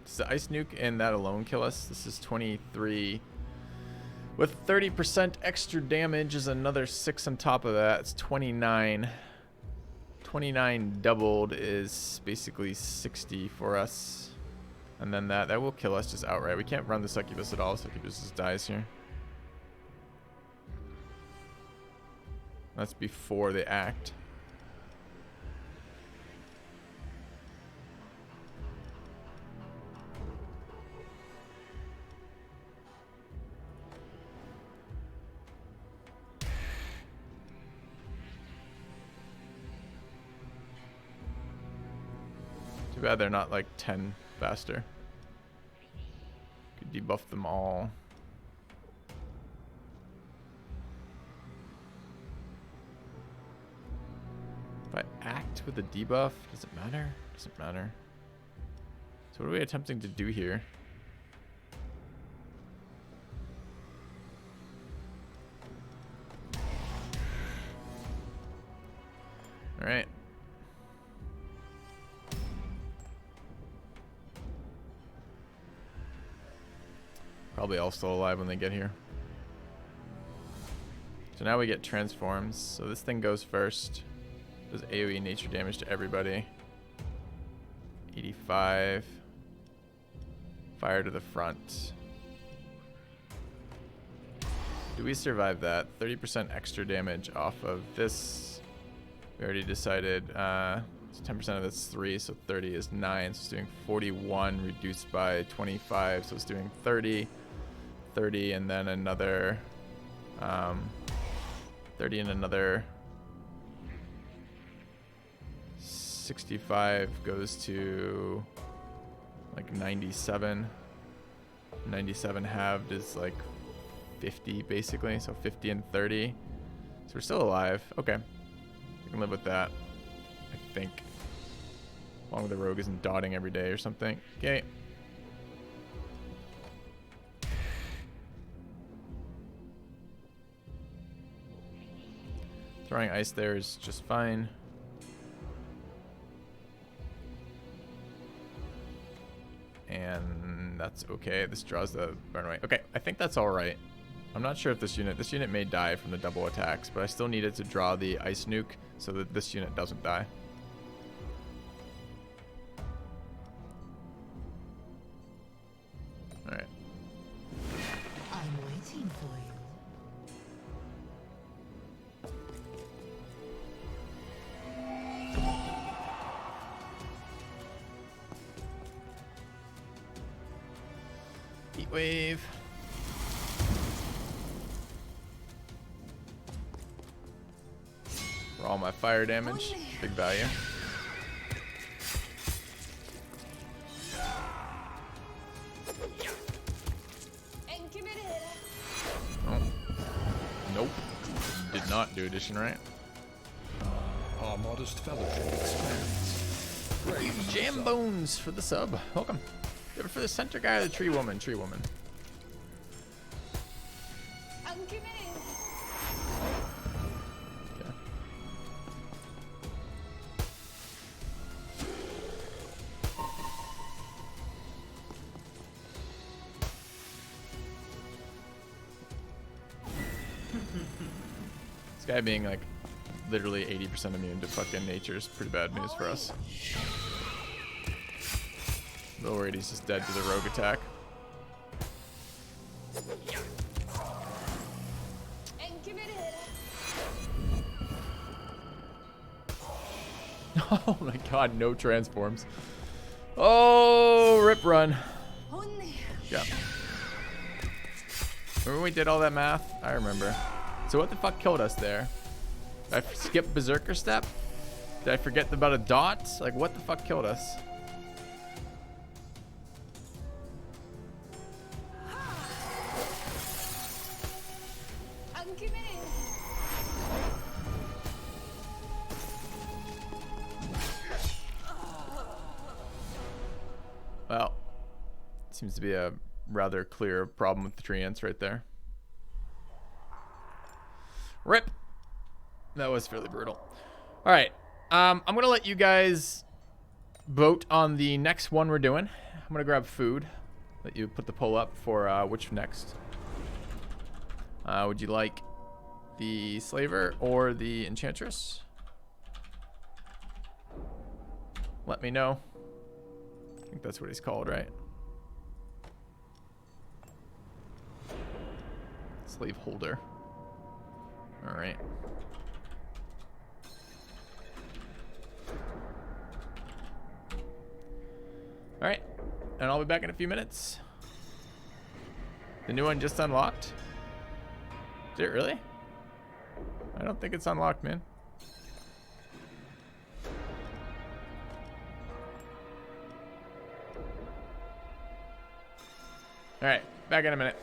Does the ice nuke and that alone kill us? This is 23. With 30% extra damage is another 6 on top of that. It's 29. 29 doubled is basically 60 for us. And then that will kill us just outright. We can't run the succubus at all. Succubus just dies here. That's before they act. Too bad they're not like 10 faster. Could debuff them all. If I act with a debuff, does it matter? Doesn't matter. So what are we attempting to do here? All right. Probably all still alive when they get here. So now we get transforms. So this thing goes first. Does AoE nature damage to everybody. 85. Fire to the front. Do we survive that? 30% extra damage off of this. We already decided. So 10% of it's 3, so 30 is 9. So it's doing 41 reduced by 25. So it's doing 30. 30 and then another 30 and another 65 goes to like 97. 97 halved is like 50 basically, so 50 and 30. So we're still alive. Okay, we can live with that, I think. As long as the rogue isn't dotting every day or something. Okay. Throwing ice there is just fine. And that's okay. This draws the burn away. Okay, I think that's all right. I'm not sure if this unit may die from the double attacks, but I still needed to draw the ice nuke so that this unit doesn't die. All right. I'm waiting for you. Heat wave. For all my fire damage, big value. Oh. Nope. Did not do addition right. Our modest fellowship expands. Great. Jam Bones for the sub. Welcome. Give it for the center guy or the tree woman? Tree woman. Okay. This guy being like literally 80% immune to fucking nature is pretty bad news for us. Little worried he's just dead to the rogue attack. Oh my god, no transforms. Oh, rip run. Yeah. Remember when we did all that math? I remember. So what the fuck killed us there? Did I skip Berserker Step? Did I forget about a dot? Like, what the fuck killed us? Well, seems to be a rather clear problem with the tree ants right there. Rip. That was fairly brutal. All right. I'm going to let you guys vote on the next one we're doing. I'm going to grab food. Let you put the poll up for which next. Would you like the Slaver or the Enchantress? Let me know. I think that's what he's called, right? Slave holder. All right. All right, and I'll be back in a few minutes. The new one just unlocked? Did it really? I don't think it's unlocked, man. All right, back in a minute.